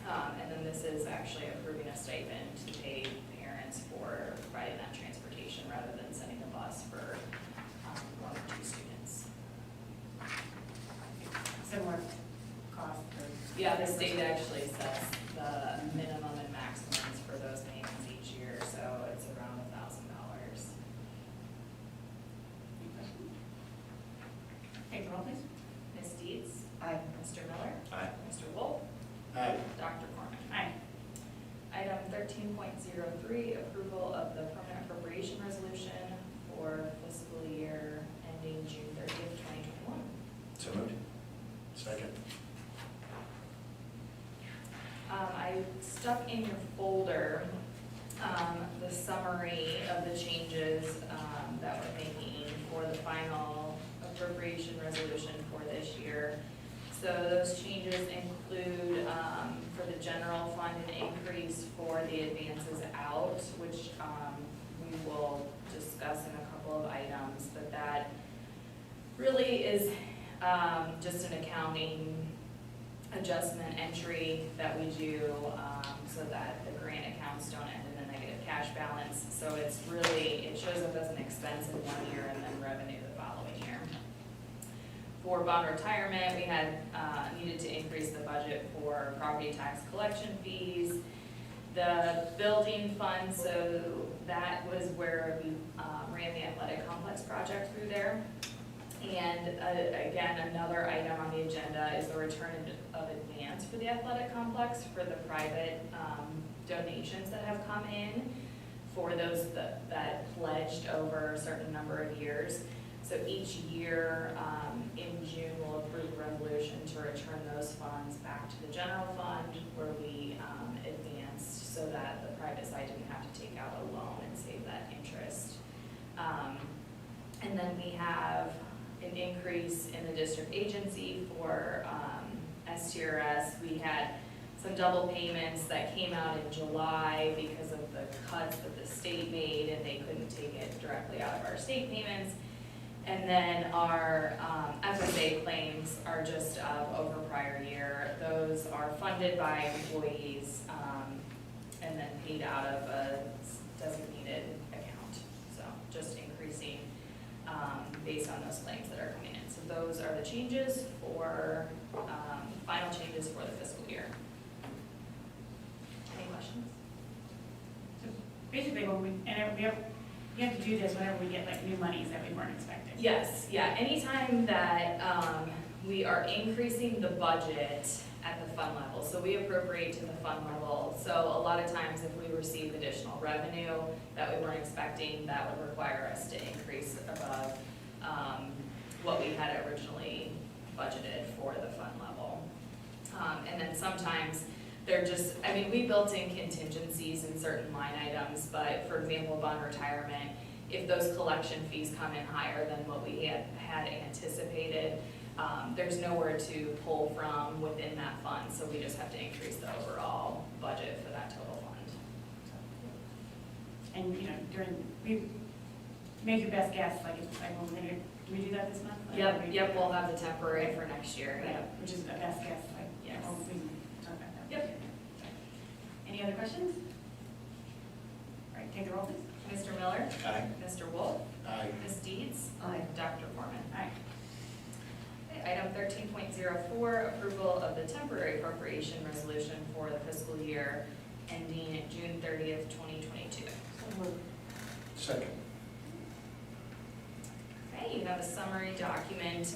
and then this is actually approving a stipend to pay parents for providing that transportation rather than sending a bus for one or two students. Similar cost for. Yeah, the state actually sets the minimum and maximums for those payments each year, so it's around $1,000. Take the roll, please. Ms. Dietz? Aye. Mr. Miller? Aye. Mr. Wolf? Aye. Dr. Corman? Aye. Item 13.03, approval of the permanent appropriation resolution for fiscal year ending June 30th, 2021. So moved. Second. I stuck in your folder the summary of the changes that we're making for the final appropriation resolution for this year. So those changes include for the general fund an increase for the advances out, which we will discuss in a couple of items, but that really is just an accounting adjustment entry that we do so that the grant accounts don't end in a negative cash balance. So it's really, it shows up as an expense in one year and then revenue the following year. For bond retirement, we had needed to increase the budget for property tax collection fees. The building fund, so that was where we ran the athletic complex project through there. And again, another item on the agenda is the return of advance for the athletic complex for the private donations that have come in for those that pledged over a certain number of years. So each year in June, we'll approve a resolution to return those funds back to the general fund where we advanced so that the private side didn't have to take out a loan and save that interest. And then we have an increase in the district agency for STRS. We had some double payments that came out in July because of the cuts that the state made, and they couldn't take it directly out of our state payments. And then our FSA claims are just up over prior year. Those are funded by employees and then paid out of a designated account. So just increasing based on those claims that are coming in. So those are the changes for, final changes for the fiscal year. Any questions? So basically, when we have to do this whenever we get like new monies that we weren't expecting. Yes, yeah, anytime that we are increasing the budget at the fund level, so we appropriate to the fund level. So a lot of times if we receive additional revenue that we weren't expecting, that would require us to increase above what we had originally budgeted for the fund level. And then sometimes they're just, I mean, we built in contingencies in certain line items, but for example, bond retirement, if those collection fees come in higher than what we had anticipated, there's nowhere to pull from within that fund, so we just have to increase the overall budget for that total fund. And, you know, we make your best guess, like, do we do that this month? Yep, we'll have the temporary for next year, Right, yep. which is a best guess, like, Yes. we can talk about that. Yep. Any other questions? All right, take the roll, please. Mr. Miller? Aye. Mr. Wolf? Aye. Ms. Deeds? Aye. Dr. Foreman? Aye. Okay, item 13.04, approval of the temporary appropriation resolution for the fiscal year ending June 30th, 2022. Second. Okay, you have a summary document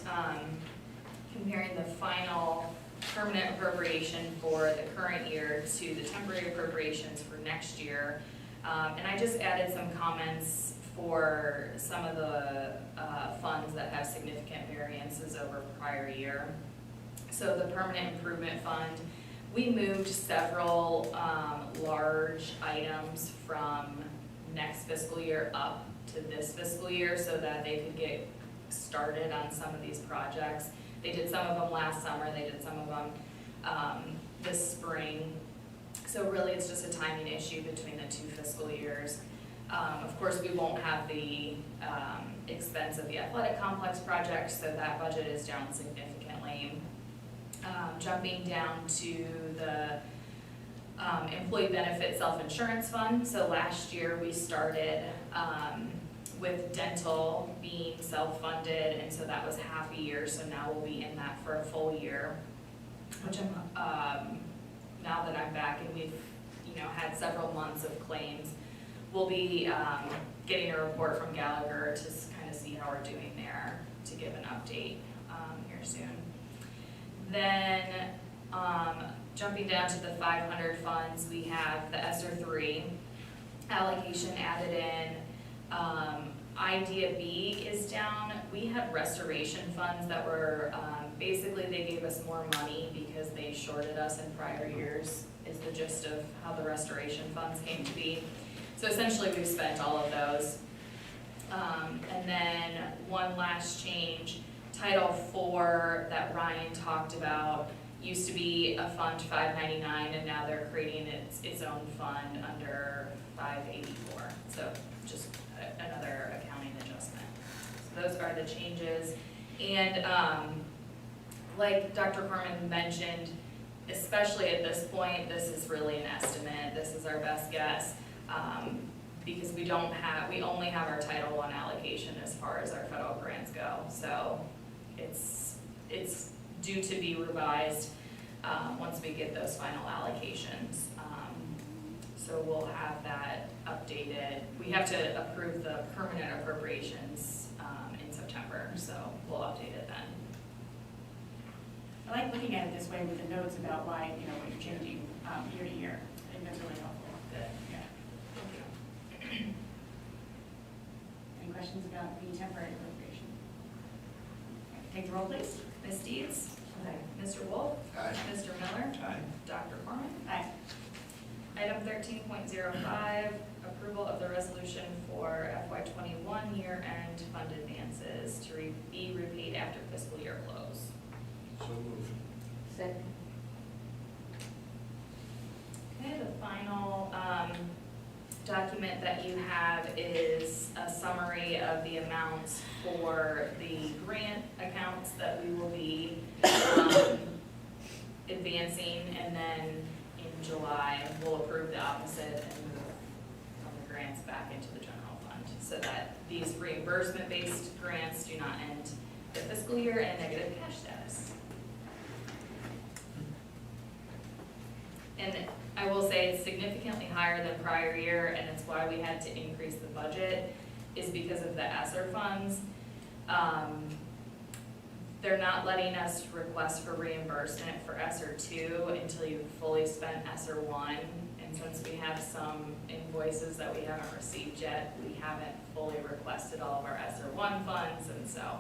comparing the final permanent appropriation for the current year to the temporary appropriations for next year. And I just added some comments for some of the funds that have significant variances over prior year. So the permanent improvement fund, we moved several large items from next fiscal year up to this fiscal year so that they could get started on some of these projects. They did some of them last summer, they did some of them this spring. So really it's just a timing issue between the two fiscal years. Of course, we won't have the expense of the athletic complex project, so that budget is down significantly. Jumping down to the employee benefit self-insurance fund. So last year we started with dental being self-funded, and so that was half a year, so now we'll be in that for a full year, which I'm, now that I'm back and we've, had several months of claims, we'll be getting a report from Gallagher to kind of see how we're doing there to give an update here soon. Then jumping down to the 500 funds, we have the ESSER 3 allocation added in. IDEA B is down. We had restoration funds that were, basically they gave us more money because they shorted us in prior years, is the gist of how the restoration funds came to be. So essentially we've spent all of those. And then one last change, Title IV that Ryan talked about used to be a Fund 599, and now they're creating its own fund under 584. So just another accounting adjustment. So those are the changes. And like Dr. Corman mentioned, especially at this point, this is really an estimate. This is our best guess, because we only have our Title I allocation as far as our federal grants go. So it's due to be revised once we get those final allocations. So we'll have that updated. We have to approve the permanent appropriations in September, so we'll update it then. I like looking at it this way with the notes about why, what you're changing year to year. I think that's really helpful. Good. Yeah. Any questions about the temporary appropriation? Take the roll, please. Ms. Deeds? Aye. Mr. Wolf? Aye. Mr. Miller? Aye. Dr. Corman? Aye. Item 13.05, approval of the resolution for FY21 year-end fund advances to be repaid after fiscal year close. So moved. Second. Okay, the final document that you have is a summary of the amounts for the grant accounts that we will be advancing, and then in July, we'll approve the opposite and move from the grants back into the general fund, so that these reimbursement-based grants do not end the fiscal year in a negative cash status. And I will say it's significantly higher than prior year, and it's why we had to increase the budget, is because of the ESSER funds. They're not letting us request for reimbursement for ESSER 2 until you've fully spent ESSER 1. And since we have some invoices that we haven't received yet, we haven't fully requested all of our ESSER 1 funds, and so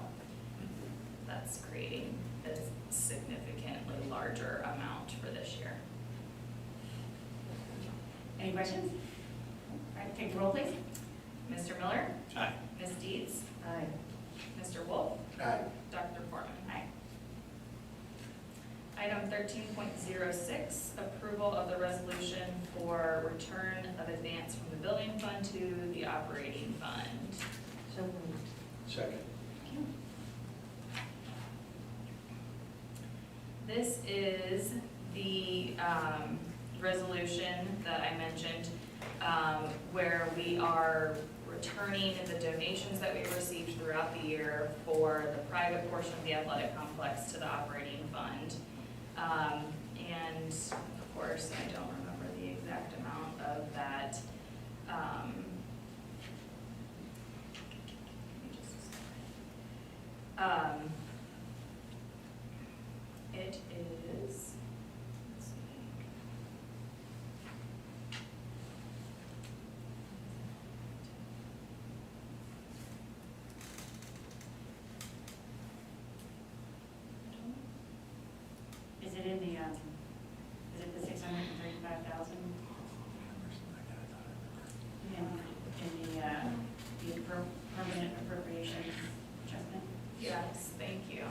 that's creating a significantly larger amount for this year. Any questions? All right, take the roll, please. Mr. Miller? Aye. Ms. Deeds? Aye. Mr. Wolf? Aye. Dr. Foreman? Aye. Item 13.06, approval of the resolution for return of advance from the building fund to the operating fund. So moved. Second. This is the resolution that I mentioned, where we are returning the donations that we received throughout the year for the private portion of the athletic complex to the operating fund. And of course, I don't remember the exact amount of that. It is, let's see. Is it in the, is it the 635,000 in the permanent appropriation adjustment? Yes, thank you.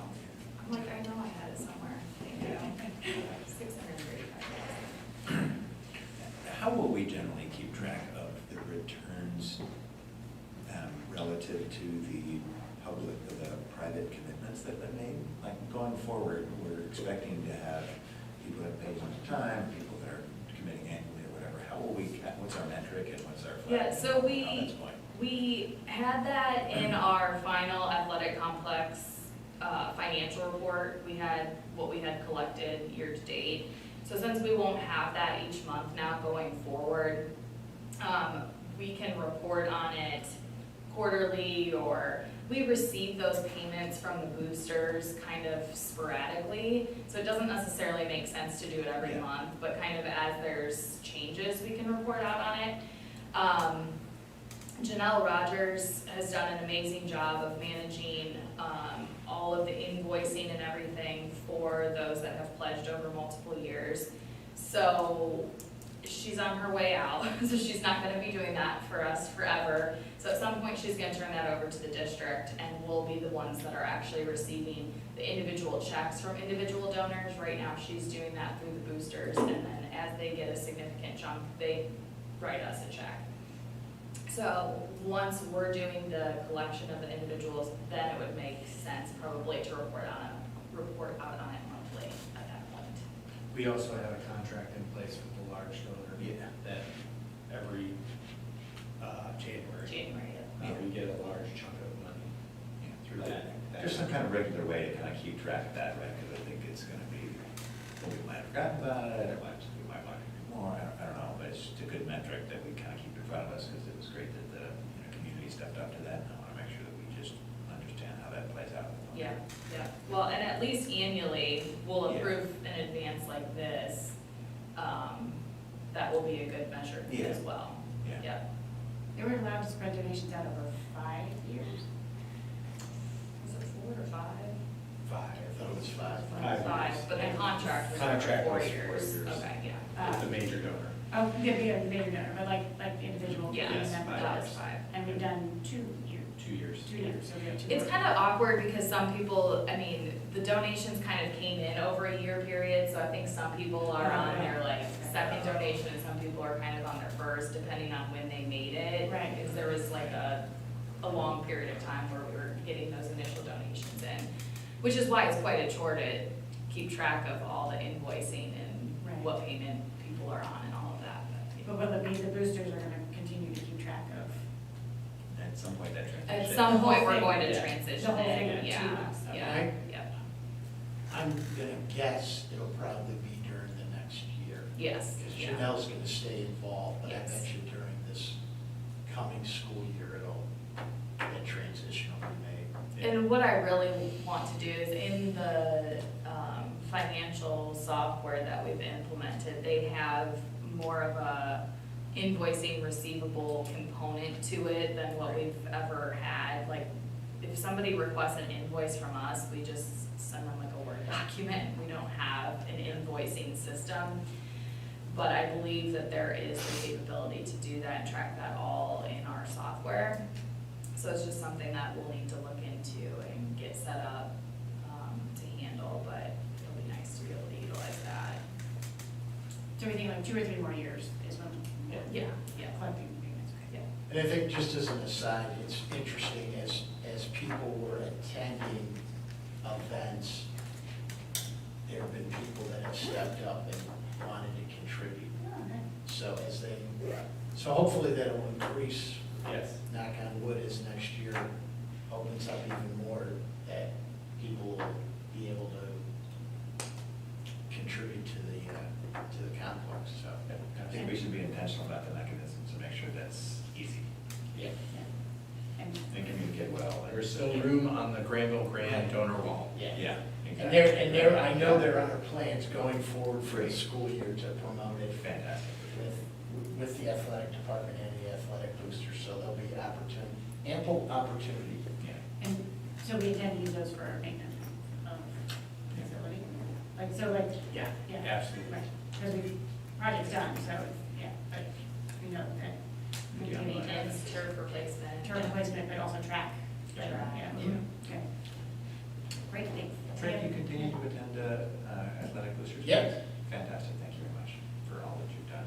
I'm like, I know I had it somewhere. Thank you. 635,000. How will we generally keep track of the returns relative to the public, the private commitments that have been made? Like going forward, we're expecting to have people that pay on time, people that are committing annually or whatever. How will we, what's our metric and what's our flag? Yeah, so we had that in our final athletic complex financial report. We had what we had collected year to date. So since we won't have that each month now going forward, we can report on it quarterly, or we receive those payments from the boosters kind of sporadically. So it doesn't necessarily make sense to do it every month, but kind of as there's changes, we can report out on it. Janelle Rogers has done an amazing job of managing all of the invoicing and everything for those that have pledged over multiple years. So she's on her way out, so she's not gonna be doing that for us forever. So at some point, she's gonna turn that over to the district, and we'll be the ones that are actually receiving the individual checks from individual donors. Right now, she's doing that through the boosters, and then as they get a significant chunk, they write us a check. So once we're doing the collection of the individuals, then it would make sense probably to report out on it monthly at that point. We also have a contract in place with the large donor. Yeah. That every January, yeah. we get a large chunk of money through that. There's some kind of regular way to kind of keep track of that, right? Because I think it's going to be, we might have forgotten about it, or we might want to do more, I don't know, but it's just a good metric that we kind of keep in front of us, because it was great that the community stepped up to that, and I want to make sure that we just understand how that plays out. Yeah, yeah. Well, and at least annually, we'll approve in advance like this. That will be a good measure as well. Yeah. They were allowed to spread donations out over 5 years. Was it 4 or 5? 5, I thought it was 5. 5, but the contract was Contract for 4 was 4 years. years. Okay, yeah. With the major donor. Oh, the major donor, but like the individual Yeah, family yes, member 5 does. years. 5. And we've done 2 years. 2 years. 2 years, so we have 2 It's more. kind of awkward because some people, I mean, the donations kind of came in over a year period, so I think some people are on their like second donation and some people are kind of on their first, depending on when they made it. Right. Because there was like a long period of time where we were getting those initial donations in, which is why it's quite a chore to keep track of all the invoicing and Right. what payment people are on and all of that. But will it be, the boosters are gonna continue to keep track of? At some point, that transition. At some point, we're thing. going to Yeah. transition The whole thing it, to yeah, us, okay. yeah, yeah. I'm gonna guess it'll probably be during the next year. Yes, Because yeah. Janelle's gonna stay involved, but I Yes. bet you during this coming school year, that transition will be made. And what I really want to do is in the financial software that we've implemented, they have more of a invoicing receivable component to it than what we've ever had. Like, if somebody requests an invoice from us, we just send them like a Word document. We don't have an invoicing system. But I believe that there is the capability to do that and track that all in our software. So it's just something that we'll need to look into and get set up to handle, but it'll be nice to be able to utilize that. So we think like 2 or 3 more years is when Yeah, collecting payments. yeah. And I think just as an aside, it's interesting as people were attending events, there have been people that have stepped up and wanted to contribute. So hopefully that'll increase, Yes. knock on wood, as next year opens up even more, that people will be able to contribute to the complex, so. I think we should be intentional about the mechanisms to make sure that's easy Yeah. And and communicate well. There's still room on the Granville Grant donor wall. Yeah. And they're, I know there are plans going forward for the school year to promote it Fantastic. with the athletic department and the athletic booster, so there'll be ample opportunity. Yeah. And so we intend to use those for our maintenance of facility? Like, so like, Yeah, yeah. absolutely. Right, because the project's done, so, yeah, but we know that maintaining Maintenance, turf replacement. turf replacement, but also track. Track, Yeah. yeah. Okay. Great, thanks. Trent, you continue to attend athletic boosters? Yep. Fantastic, thank you very much for all that you've done.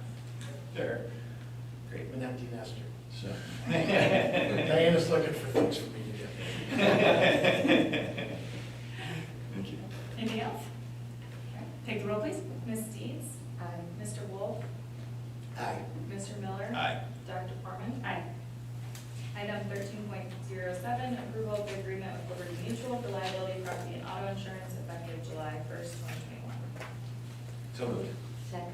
There. Great. I'm an empty nester, so. Diana's looking for things for me to do. Thank you. Anything else? Okay. Take the roll, please. Ms. Deeds? Aye. Mr. Wolf? Aye. Mr. Miller? Aye. Dr. Foreman? Aye. Item 13.07, approval of the agreement with Liberty Mutual for liability, property, and auto insurance effective July 1st, 2021. So moved. Second.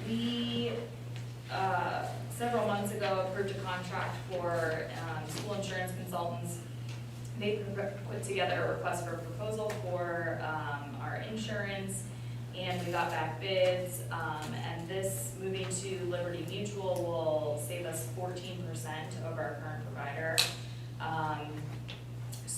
We, several months ago, approved a contract for school insurance consultants. They put together a request for proposal for our insurance, and we got back bids. And this, moving to Liberty Mutual, will save us 14% of our current provider.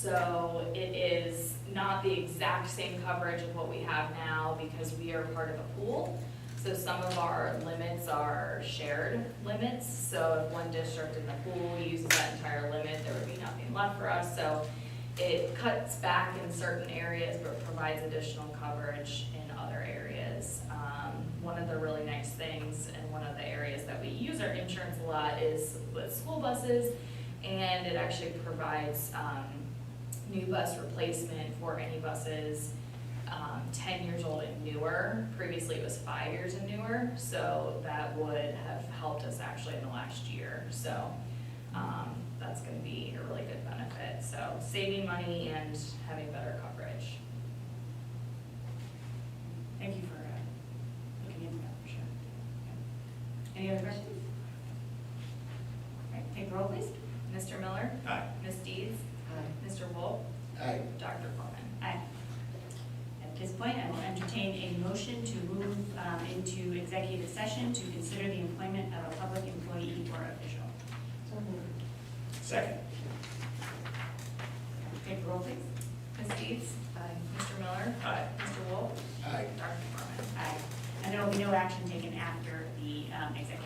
So it is not the exact same coverage of what we have now because we are part of a pool. So some of our limits are shared limits. So if one district in the pool uses that entire limit, there would be nothing left for us. So it cuts back in certain areas, but provides additional coverage in other areas. One of the really nice things, and one of the areas that we use our insurance a lot, is with school buses, and it actually provides new bus replacement for any buses 10 years old and newer. Previously it was 5 years and newer, so that would have helped us actually in the last year. So that's going to be a really good benefit. So saving money and having better coverage. Thank you for looking into that for sure. Any other questions? All right, take the roll, please. Mr. Miller? Aye. Ms. Deeds? Aye. Mr. Wolf? Aye. Dr. Foreman? Aye. At this point, I will entertain a motion to move into executive session to consider the employment of a public employee or official. So moved. Second. Take the roll, please. Ms. Deeds? Aye. Mr. Miller? Aye. Mr. Wolf? Aye. Dr. Foreman? Aye. And there will be no action taken after the executive